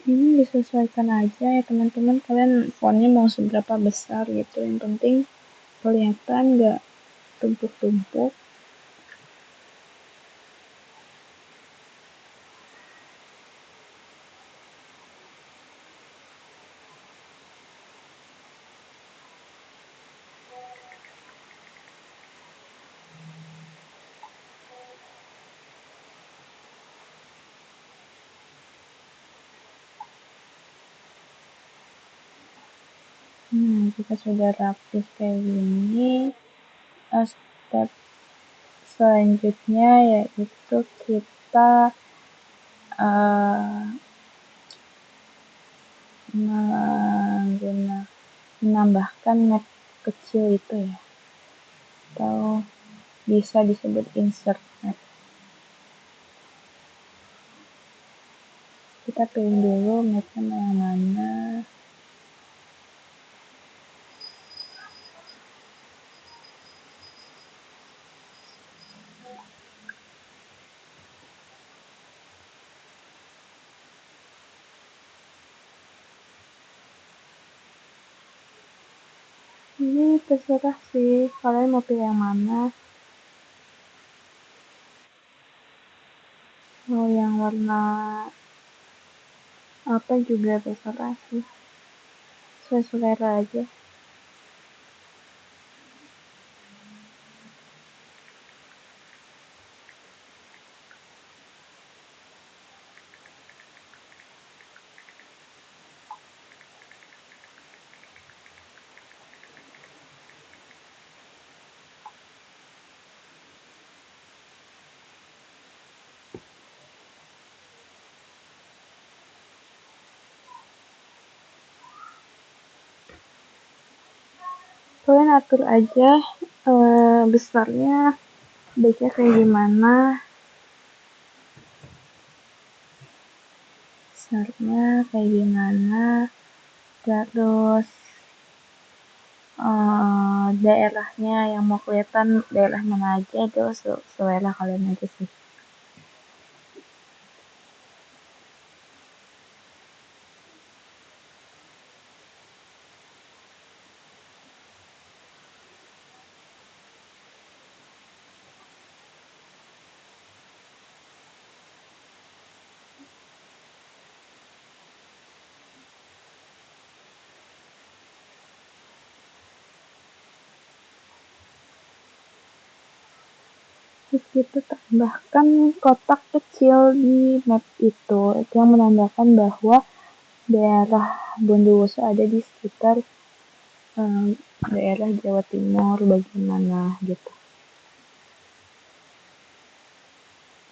Ini disesuaikan aja ya teman-teman, kalian fontnya mau seberapa besar gitu, yang penting kelihatan nggak tumpuk-tumpuk. Nah, jika sudah rapih kayak gini, step selanjutnya yaitu kita uh, menambahkan map kecil itu ya, atau bisa disebut insert map. Kita pilih dulu mapnya yang mana. Ini terserah sih, kalian mau pilih yang mana. Mau yang warna apa juga terserah sih, sesuai selera aja. Kalian atur aja besarnya, baiknya kayak gimana, besarnya kayak gimana, terus daerahnya yang mau kelihatan daerah mana aja, itu selera kalian aja sih. Terus kita tambahkan kotak kecil di map itu yang menandakan bahwa daerah Bondowoso ada di sekitar daerah Jawa Timur bagaimana gitu.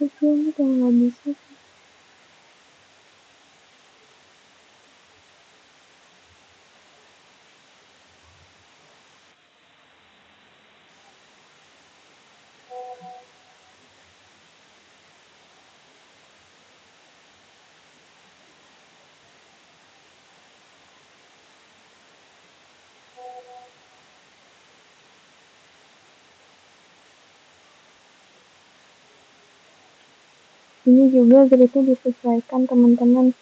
Kayaknya kalau nggak bisa. Ini juga garisnya disesuaikan teman-teman.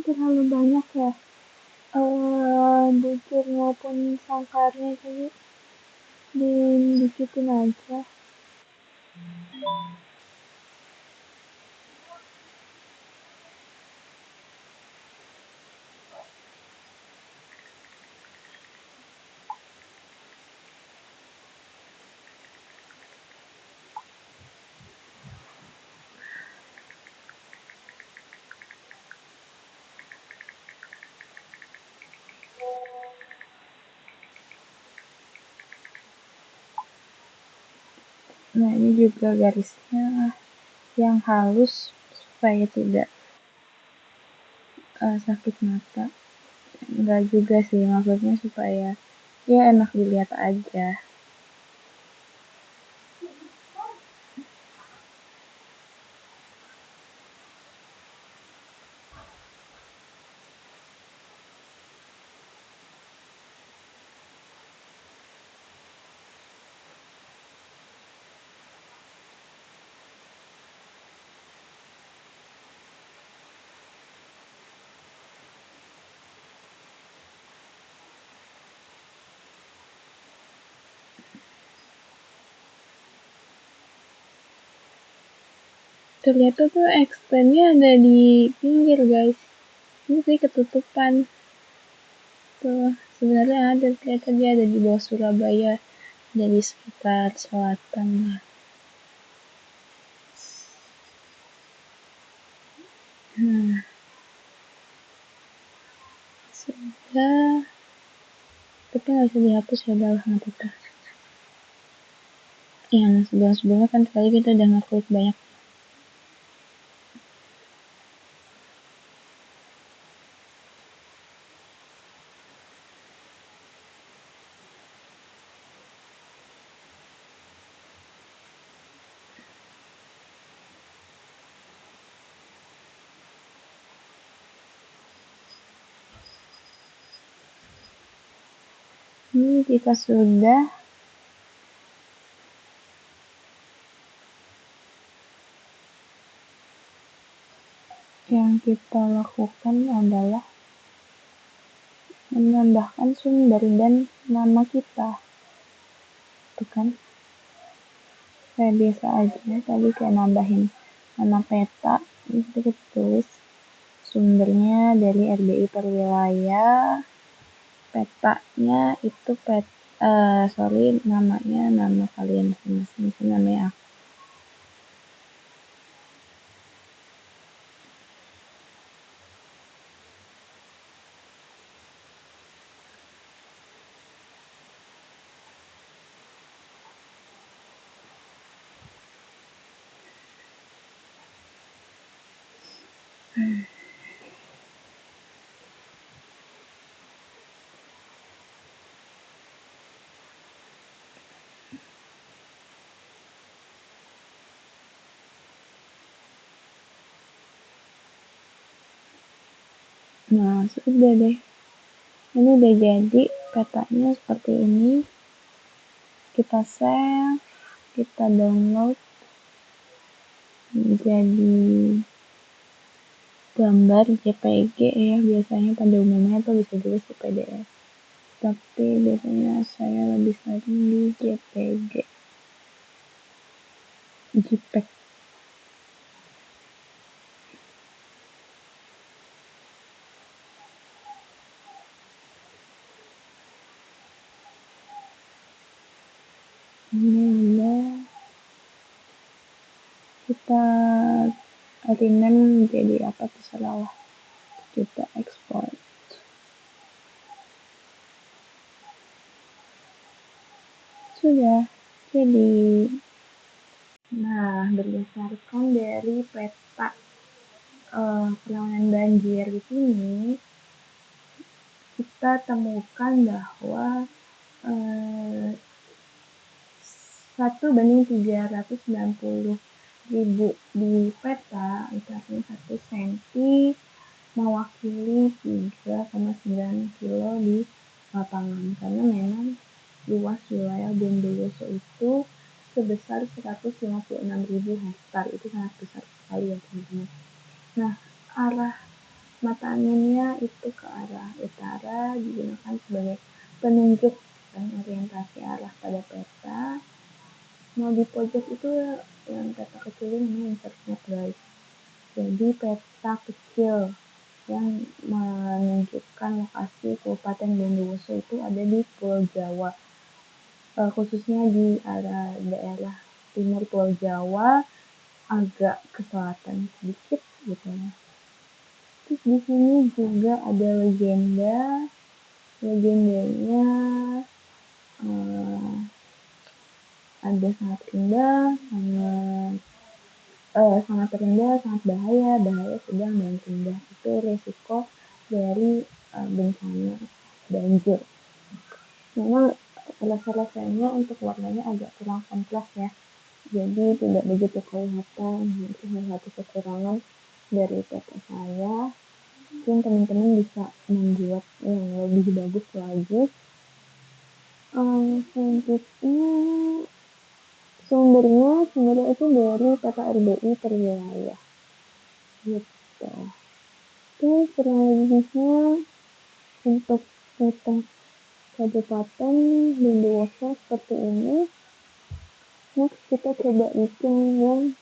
Terlalu banyak ya bujur maupun sangkarnya, jadi didikitin aja. Nah, ini juga garisnya yang halus supaya tidak sakit mata. Enggak juga sih, maksudnya supaya ya enak dilihat aja. Ternyata tuh extendnya ada di pinggir guys. Ini sih ketutupan. Tuh sebenarnya ada, ternyata dia ada di bawah Surabaya, dari sekitar selatan lah. Nah, sudah, tapi nggak bisa dihapus ya, udah nggak apa-apa. Yang sebelum-sebelumnya kan tadi kita udah ngeklik banyak. Ini jika sudah, yang kita lakukan adalah menambahkan sumber dan nama kita. Itu kan kayak biasa aja, tadi kayak nambahin nama peta, itu kita tulis sumbernya dari RBI per wilayah, petanya itu namanya nama kalian masing-masing, namanya aku. Nah, sudah deh. Ini udah jadi petanya seperti ini. Kita save, kita download jadi gambar JPG ya, biasanya pada umumnya tuh bisa juga di PDF. Tapi biasanya saya lebih sering di JPG. JPEG. Ini udah kita rename jadi apa terserah lah. Kita export. Sudah jadi. Nah, berdasarkan dari peta penanganan banjir di sini, kita temukan bahwa 1:390.000 di peta, itu artinya 1 senti mewakili 3,9 kilo di lapangan, karena memang luas wilayah Bondowoso itu sebesar 156.000 hektar, itu sangat besar sekali ya teman-teman. Nah, arah mata anginnya itu ke arah utara, digunakan sebagai penunjuk dan orientasi arah pada peta. Nah, di pojok itu yang peta kecil ini namanya insert map guys. Jadi peta kecil yang menunjukkan lokasi Kabupaten Bondowoso itu ada di Pulau Jawa, khususnya di arah daerah timur Pulau Jawa, agak ke selatan sedikit gitu ya. Terus di sini juga ada legendanya ada sangat rendah, sangat rendah, sangat bahaya, sedang dan rendah. Itu resiko dari bencana banjir. Memang rasa-rasanya untuk warnanya agak kurang kontras ya, jadi tidak begitu kelihatan. Itu salah satu kekurangan dari peta saya. Mungkin teman-teman bisa membuat yang lebih bagus lagi. Selanjutnya sumbernya itu dari peta RBI per wilayah gitu. Terus kurang lebihnya untuk peta kabupaten Bondowoso seperti ini. Next kita coba bikin yang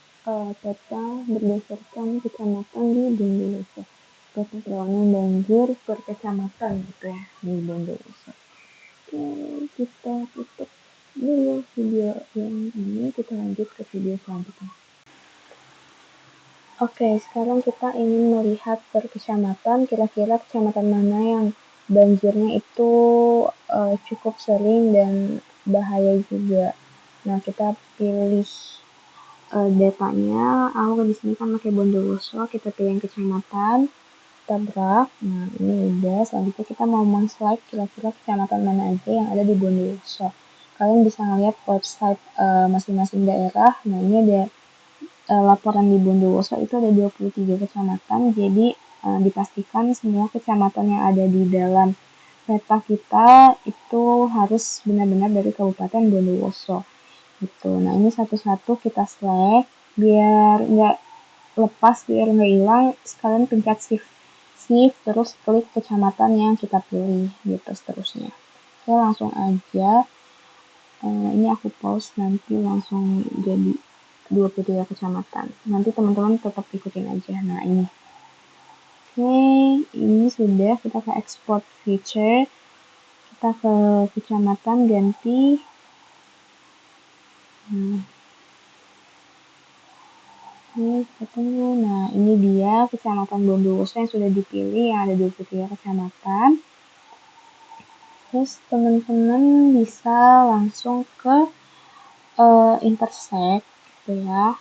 peta berdasarkan kecamatan di Bondowoso. Peta kerawanan banjir per kecamatan gitu ya di Bondowoso. Oke, kita tutup dulu video yang ini, kita lanjut ke video selanjutnya. Oke, sekarang kita ingin melihat per kecamatan, kira-kira kecamatan mana yang banjirnya itu cukup sering dan bahaya juga. Nah, kita pilih datanya. Aku di sini kan pakai Bondowoso, kita pilih yang kecamatan, tabrak. Nah, ini udah. Selanjutnya kita mau slide kira-kira kecamatan mana aja yang ada di Bondowoso. Kalian bisa ngeliat website masing-masing daerah. Nah, ini ada laporan di Bondowoso itu ada 23 kecamatan, jadi dipastikan semua kecamatan yang ada di dalam peta kita itu harus benar-benar dari Kabupaten Bondowoso. Gitu. Nah, ini satu-satu kita select biar nggak lepas, biar nggak hilang, sekalian pencet shift terus klik kecamatan yang kita pilih gitu seterusnya. Oke, langsung aja. Ini aku pause, nanti langsung jadi 23 kecamatan. Nanti teman-teman tetap ikutin aja. Nah, ini. Oke, ini sudah. Kita ke export feature. Kita ke kecamatan, ganti. Oke, kita tunggu. Nah, ini dia kecamatan Bondowoso yang sudah dipilih, yang ada 23 kecamatan. Terus teman-teman bisa langsung ke intersect gitu ya.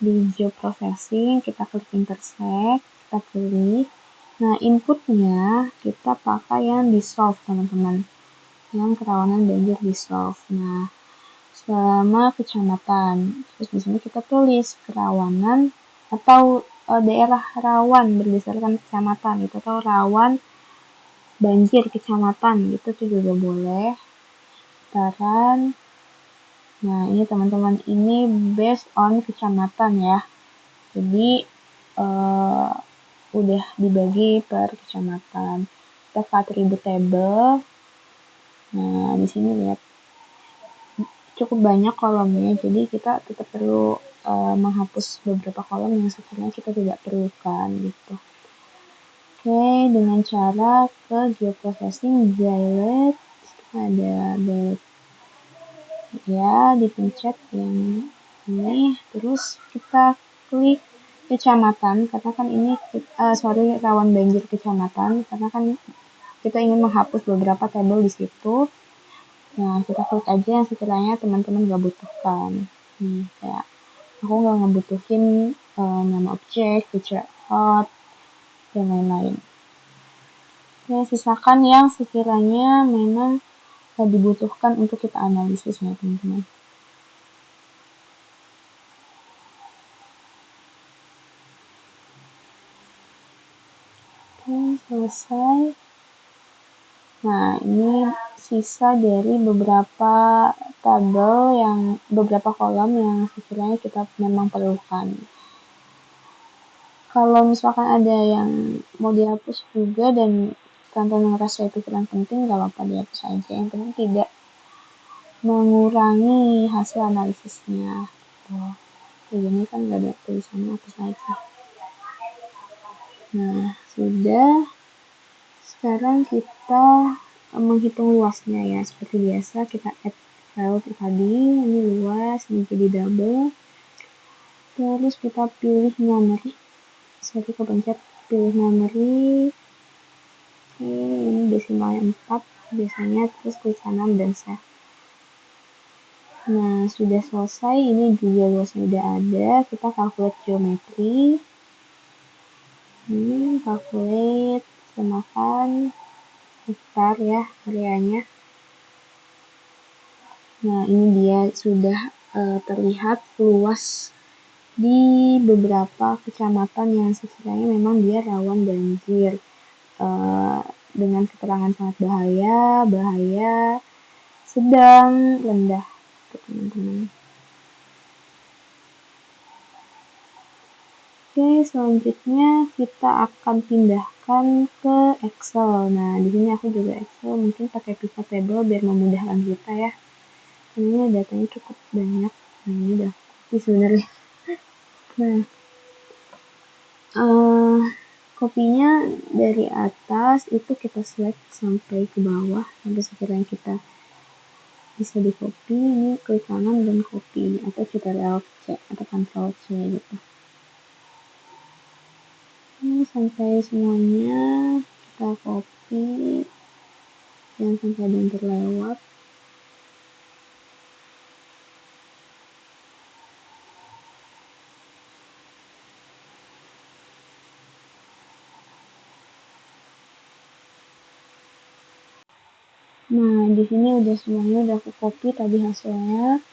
Di geoprocessing kita klik intersect, kita pilih. Nah, inputnya kita pakai yang dissolve teman-teman, yang kerawanan banjir dissolve. Nah, selama kecamatan, terus di sini kita tulis kerawanan atau daerah rawan berdasarkan kecamatan gitu, atau rawan banjir kecamatan gitu tuh juga boleh. Saran. Nah, ini teman-teman, ini based on kecamatan ya. Jadi udah dibagi per kecamatan. Kita ke attribute table. Nah, di sini lihat cukup banyak kolomnya, jadi kita tetap perlu menghapus beberapa kolom yang sekiranya kita tidak perlukan gitu. Oke, dengan cara ke geoprocessing delete, ada delete ya, dipencet yang ini, terus kita klik kecamatan, karena kan ini rawan banjir kecamatan, karena kan kita ingin menghapus beberapa tabel di situ. Nah, kita klik aja yang sekiranya teman-teman gak butuhkan. Kayak aku gak ngebutuhin nama objek, feature hot, dan lain-lain. Ya, sisakan yang sekiranya memang dibutuhkan untuk kita analisis ya teman-teman. Oke, selesai. Nah, ini sisa dari beberapa tabel yang beberapa kolom yang sekiranya kita memang perlukan. Kalau misalkan ada yang mau dihapus juga dan teman-teman ngerasa itu kurang penting, gak apa-apa dihapus aja. Yang penting tidak mengurangi hasil analisisnya. Tuh. Kayak gini kan gak ada tulisannya, hapus aja. Nah, sudah. Sekarang kita menghitung luasnya ya. Seperti biasa kita add file tadi, ini luas, ini jadi double. Terus kita pilih memory. Saya kepencet pilih memory. Oke, ini desimalnya 4 biasanya, terus klik kanan dan save. Nah, sudah selesai, ini juga luasnya udah ada. Kita calculate geometry. Ini calculate, samakan hektar ya areanya. Nah, ini dia sudah terlihat luas di beberapa kecamatan yang sekiranya memang dia rawan banjir dengan keterangan sangat bahaya, bahaya, sedang, rendah, teman-teman. Oke, selanjutnya kita akan pindahkan ke Excel. Nah, di sini aku juga Excel mungkin pakai pivot table biar memudahkan kita ya. Ini datanya cukup banyak. Nah, ini udah sebenarnya. Nah, eh, kopinya dari atas itu kita select sampai ke bawah sampai sekiranya kita bisa di copy, ini klik kanan dan copy atau Ctrl C atau Ctrl C gitu. Ini sampai semuanya kita copy, jangan sampai ada yang terlewat. Nah, di sini udah semuanya udah aku copy tadi hasilnya.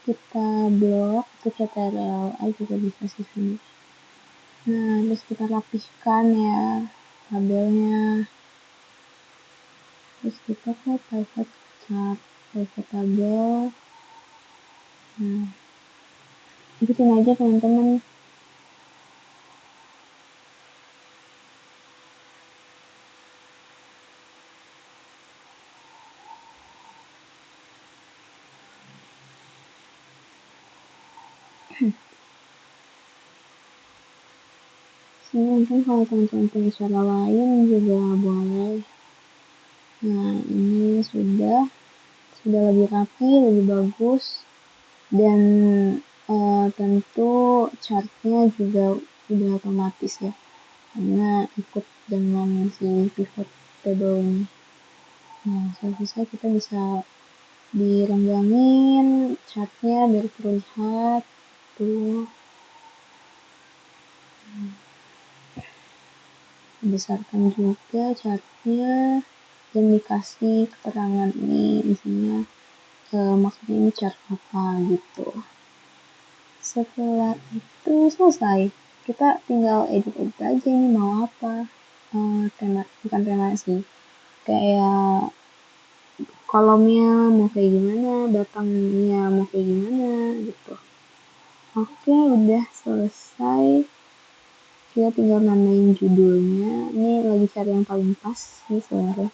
Kita blok atau Ctrl I juga bisa sih sini. Nah, terus kita rapihkan ya tabelnya. Terus kita ke private chart, private tabel. Nah, ikutin aja teman-teman. Sini mungkin kalau teman-teman punya cara lain juga boleh. Nah, ini sudah lebih rapi, lebih bagus, dan tentu chartnya juga udah otomatis ya, karena ikut dengan si pivot table ini. Nah, selesai kita bisa direnggangin chartnya biar terlihat tuh. Besarkan juga chartnya dan dikasih keterangan ini isinya, maksudnya ini chart apa gitu. Setelah itu selesai, kita tinggal edit aja ini mau apa. Tema bukan tema sih, kayak kolomnya mau kayak gimana, batangnya mau kayak gimana gitu. Oke, udah selesai, kita tinggal namain judulnya. Ini lagi cari yang paling pas sih sebenarnya,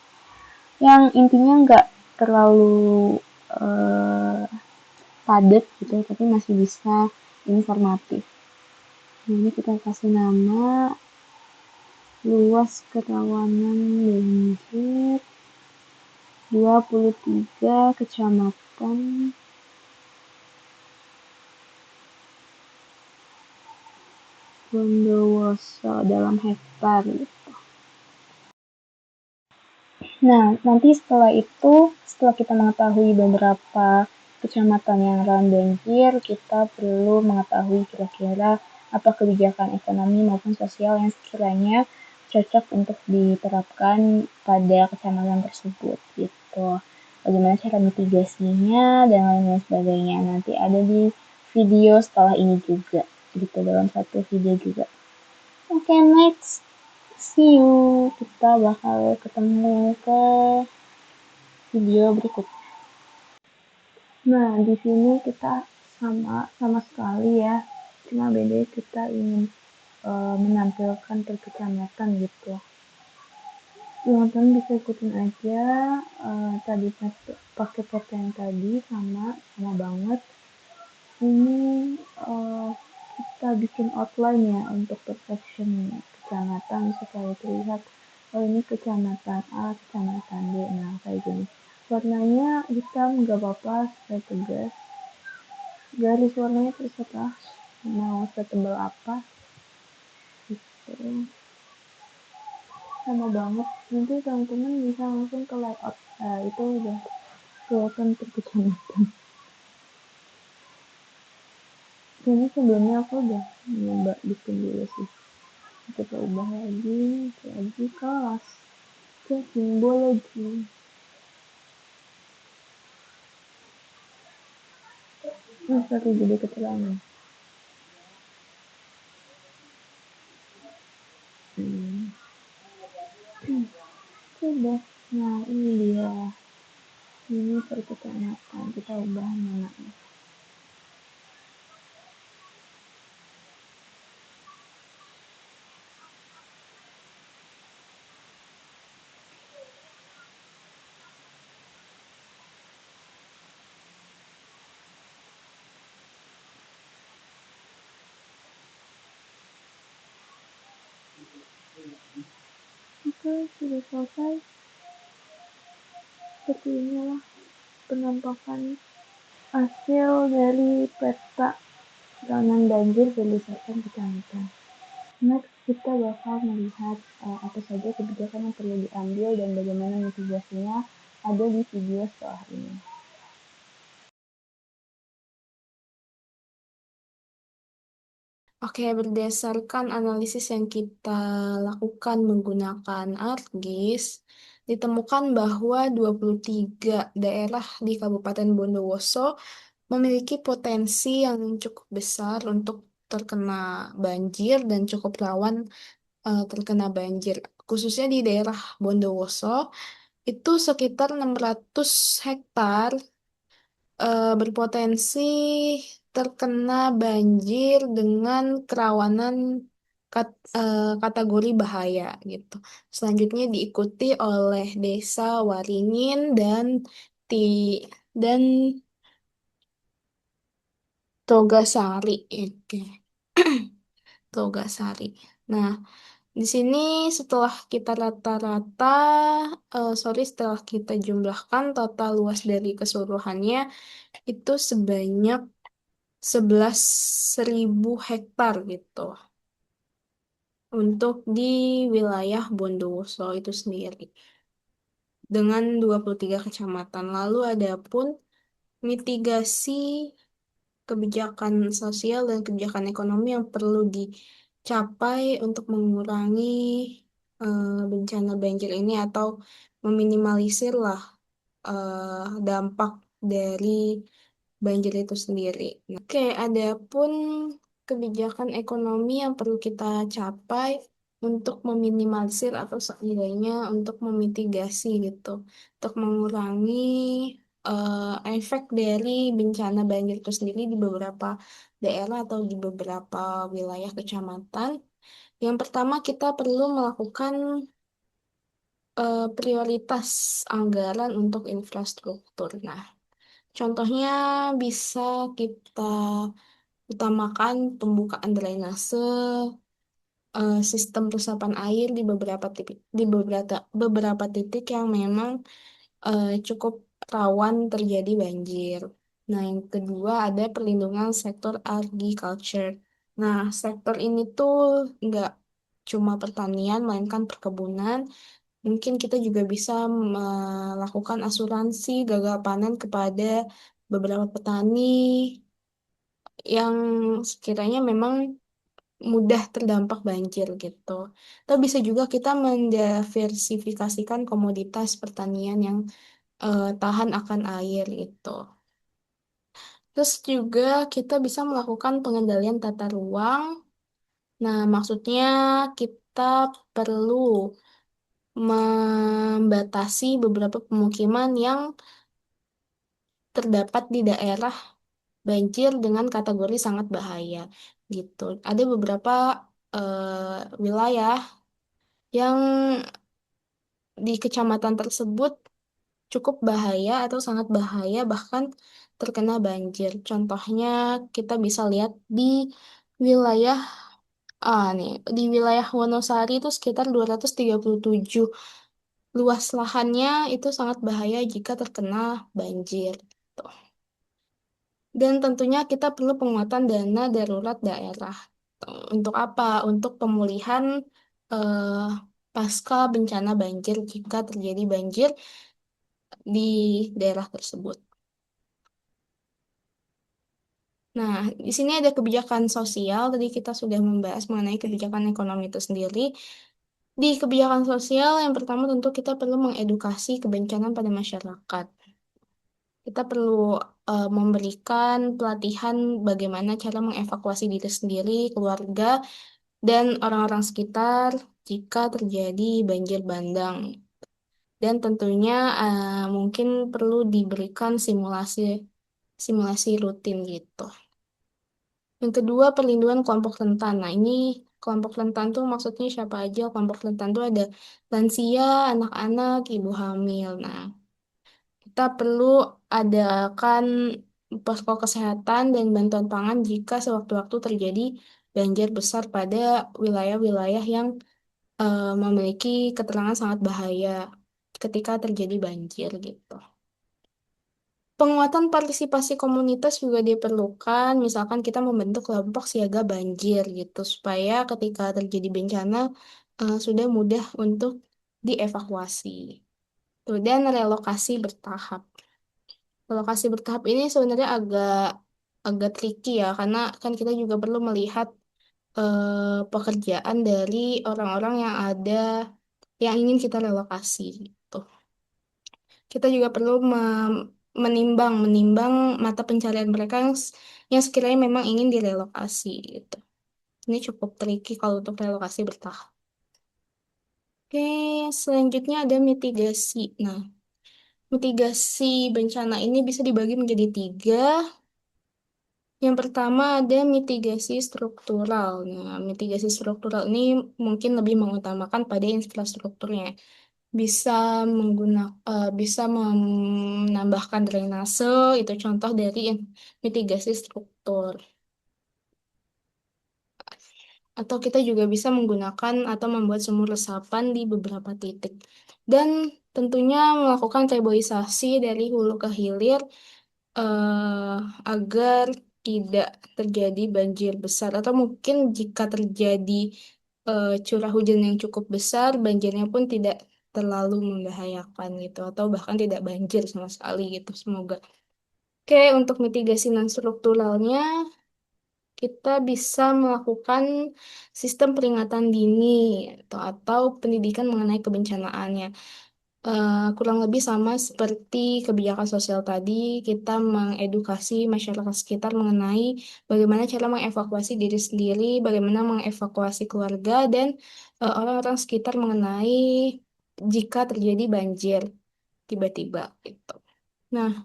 yang intinya nggak terlalu padat gitu, tapi masih bisa informatif. Nah, ini kita kasih nama luas kerawanan banjir 23 kecamatan Bondowoso dalam hektar gitu. Nah, nanti setelah kita mengetahui beberapa kecamatan yang rawan banjir, kita perlu mengetahui kira-kira apa kebijakan ekonomi maupun sosial yang sekiranya cocok untuk diterapkan pada kecamatan tersebut gitu. Bagaimana cara mitigasinya dan lain-lain sebagainya. Nanti ada di video setelah ini juga gitu, dalam satu video juga. Oke, next. See you. Kita bakal ketemu ke video berikutnya. Nah, di sini kita sama sekali ya. Cuma beda kita ingin menampilkan per kecamatan gitu. Teman-teman bisa ikutin aja tadi pakai foto yang tadi sama banget. Ini kita bikin outline ya untuk per section kecamatan supaya terlihat, oh ini kecamatan A, kecamatan B. Nah, kayak gini. Warnanya hitam nggak apa-apa supaya tegas. Garis warnanya terserah mau setebal apa gitu. Sama banget. Nanti teman-teman bisa langsung ke layout. Nah, itu udah kelihatan per kecamatan. Ini sebelumnya aku udah nyoba bikin dulu sih. Kita ubah lagi kelas ke simbologi. Satu jadi keterangan. Sudah. Nah, ini dia. Ini per kecamatan. Kita ubah namanya. Oke, sudah selesai. Seperti inilah penampakan hasil dari peta penanganan banjir berdasarkan kecamatan. Next, kita bakal melihat apa saja kebijakan yang perlu diambil dan bagaimana mitigasinya ada di video setelah ini. Oke, berdasarkan analisis yang kita lakukan menggunakan ArcGIS, ditemukan bahwa 23 daerah di Kabupaten Bondowoso memiliki potensi yang cukup besar untuk terkena banjir dan cukup rawan terkena banjir. Khususnya di daerah Bondowoso, itu sekitar 600 hektar berpotensi terkena banjir dengan kerawanan kategori bahaya gitu. Selanjutnya diikuti oleh Desa Waringin Ti dan Togasari. Oke. Togasari. Nah, di sini setelah kita rata-rata, setelah kita jumlahkan total luas dari keseluruhannya itu sebanyak 11.000 hektar gitu untuk di wilayah Bondowoso itu sendiri dengan 23 kecamatan. Lalu ada pun mitigasi kebijakan sosial dan kebijakan ekonomi yang perlu dicapai untuk mengurangi bencana banjir ini atau meminimalisir lah dampak dari banjir itu sendiri. Oke, ada pun kebijakan ekonomi yang perlu kita capai untuk meminimalisir atau setidaknya untuk memitigasi gitu, untuk mengurangi efek dari bencana banjir itu sendiri di beberapa daerah atau di beberapa wilayah kecamatan. Yang pertama, kita perlu melakukan prioritas anggaran untuk infrastruktur. Nah, contohnya bisa kita utamakan pembukaan drainase, sistem resapan air di beberapa titik yang memang cukup rawan terjadi banjir. Nah, yang kedua ada perlindungan sektor agriculture. Nah, sektor ini tuh nggak cuma pertanian, melainkan perkebunan. Mungkin kita juga bisa melakukan asuransi gagal panen kepada beberapa petani yang sekiranya memang mudah terdampak banjir gitu. Atau bisa juga kita mendiversifikasikan komoditas pertanian yang tahan akan air gitu. Terus juga kita bisa melakukan pengendalian tata ruang. Nah, maksudnya kita perlu membatasi beberapa pemukiman yang terdapat di daerah banjir dengan kategori sangat bahaya gitu. Ada beberapa wilayah yang di kecamatan tersebut cukup bahaya atau sangat bahaya bahkan terkena banjir. Contohnya kita bisa lihat di wilayah di wilayah Wonosari itu sekitar 237 luas lahannya itu sangat bahaya jika terkena banjir. Tuh. Dan tentunya kita perlu penguatan dana darurat daerah. Untuk apa? Untuk pemulihan eh, pasca bencana banjir jika terjadi banjir di daerah tersebut. Nah, di sini ada kebijakan sosial. Tadi kita sudah membahas mengenai kebijakan ekonomi itu sendiri. Di kebijakan sosial, yang pertama tentu kita perlu mengedukasi kebencanaan pada masyarakat. Kita perlu memberikan pelatihan bagaimana cara mengevakuasi diri sendiri, keluarga, dan orang-orang sekitar jika terjadi banjir bandang. Dan tentunya mungkin perlu diberikan simulasi simulasi rutin gitu. Yang kedua, perlindungan kelompok rentan. Nah, ini kelompok rentan tuh maksudnya siapa aja? Kelompok rentan tuh ada lansia, anak-anak, ibu hamil. Nah, kita perlu adakan posko kesehatan dan bantuan pangan jika sewaktu-waktu terjadi banjir besar pada wilayah-wilayah yang memiliki keterangan sangat bahaya ketika terjadi banjir gitu. Penguatan partisipasi komunitas juga diperlukan, misalkan kita membentuk kelompok siaga banjir gitu, supaya ketika terjadi bencana sudah mudah untuk dievakuasi. Tuh, dan relokasi bertahap. Relokasi bertahap ini sebenarnya agak agak tricky ya, karena kan kita juga perlu melihat pekerjaan dari orang-orang yang ada yang ingin kita relokasi gitu. Kita juga perlu menimbang menimbang mata pencarian mereka yang sekiranya memang ingin direlokasi gitu. Ini cukup tricky kalau untuk relokasi bertahap. Oke, selanjutnya ada mitigasi. Nah, mitigasi bencana ini bisa dibagi menjadi tiga. Yang pertama ada mitigasi struktural. Nah, mitigasi struktural ini mungkin lebih mengutamakan pada infrastrukturnya. Bisa bisa menambahkan drainase, itu contoh dari mitigasi struktur. Atau kita juga bisa menggunakan atau membuat sumur resapan di beberapa titik. Dan tentunya melakukan reboisasi dari hulu ke hilir eh, agar tidak terjadi banjir besar. Atau mungkin jika terjadi curah hujan yang cukup besar, banjirnya pun tidak terlalu membahayakan gitu. Atau bahkan tidak banjir sama sekali gitu. Semoga. Oke, untuk mitigasi non-strukturalnya, kita bisa melakukan sistem peringatan dini atau pendidikan mengenai kebencanaannya. Kurang lebih sama seperti kebijakan sosial tadi, kita mengedukasi masyarakat sekitar mengenai bagaimana cara mengevakuasi diri sendiri, bagaimana mengevakuasi keluarga, dan orang-orang sekitar mengenai jika terjadi banjir tiba-tiba gitu. Nah,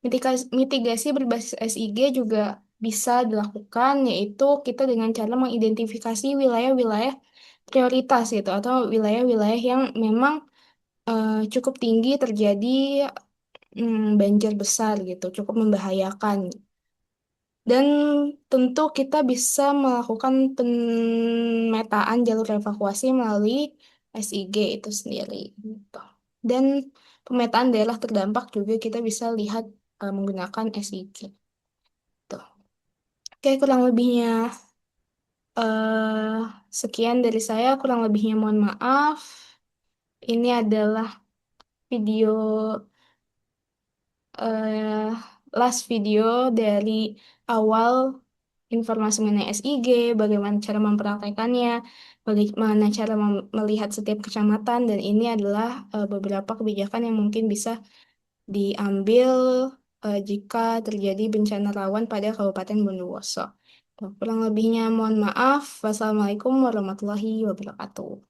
mitigasi berbasis SIG juga bisa dilakukan, yaitu kita dengan cara mengidentifikasi wilayah-wilayah prioritas gitu, atau wilayah-wilayah yang memang cukup tinggi terjadi banjir besar gitu, cukup membahayakan. Dan tentu kita bisa melakukan pemetaan jalur evakuasi melalui SIG itu sendiri gitu. Dan pemetaan daerah terdampak juga kita bisa lihat menggunakan SIG. Tuh. Oke, kurang lebihnya eh sekian dari saya, kurang lebihnya mohon maaf. Ini adalah video eh last video dari awal informasi mengenai SIG, bagaimana cara mempraktekannya, bagaimana cara melihat setiap kecamatan, dan ini adalah beberapa kebijakan yang mungkin bisa diambil jika terjadi bencana rawan pada Kabupaten Bondowoso. Kurang lebihnya mohon maaf. Wassalamualaikum warahmatullahi wabarakatuh.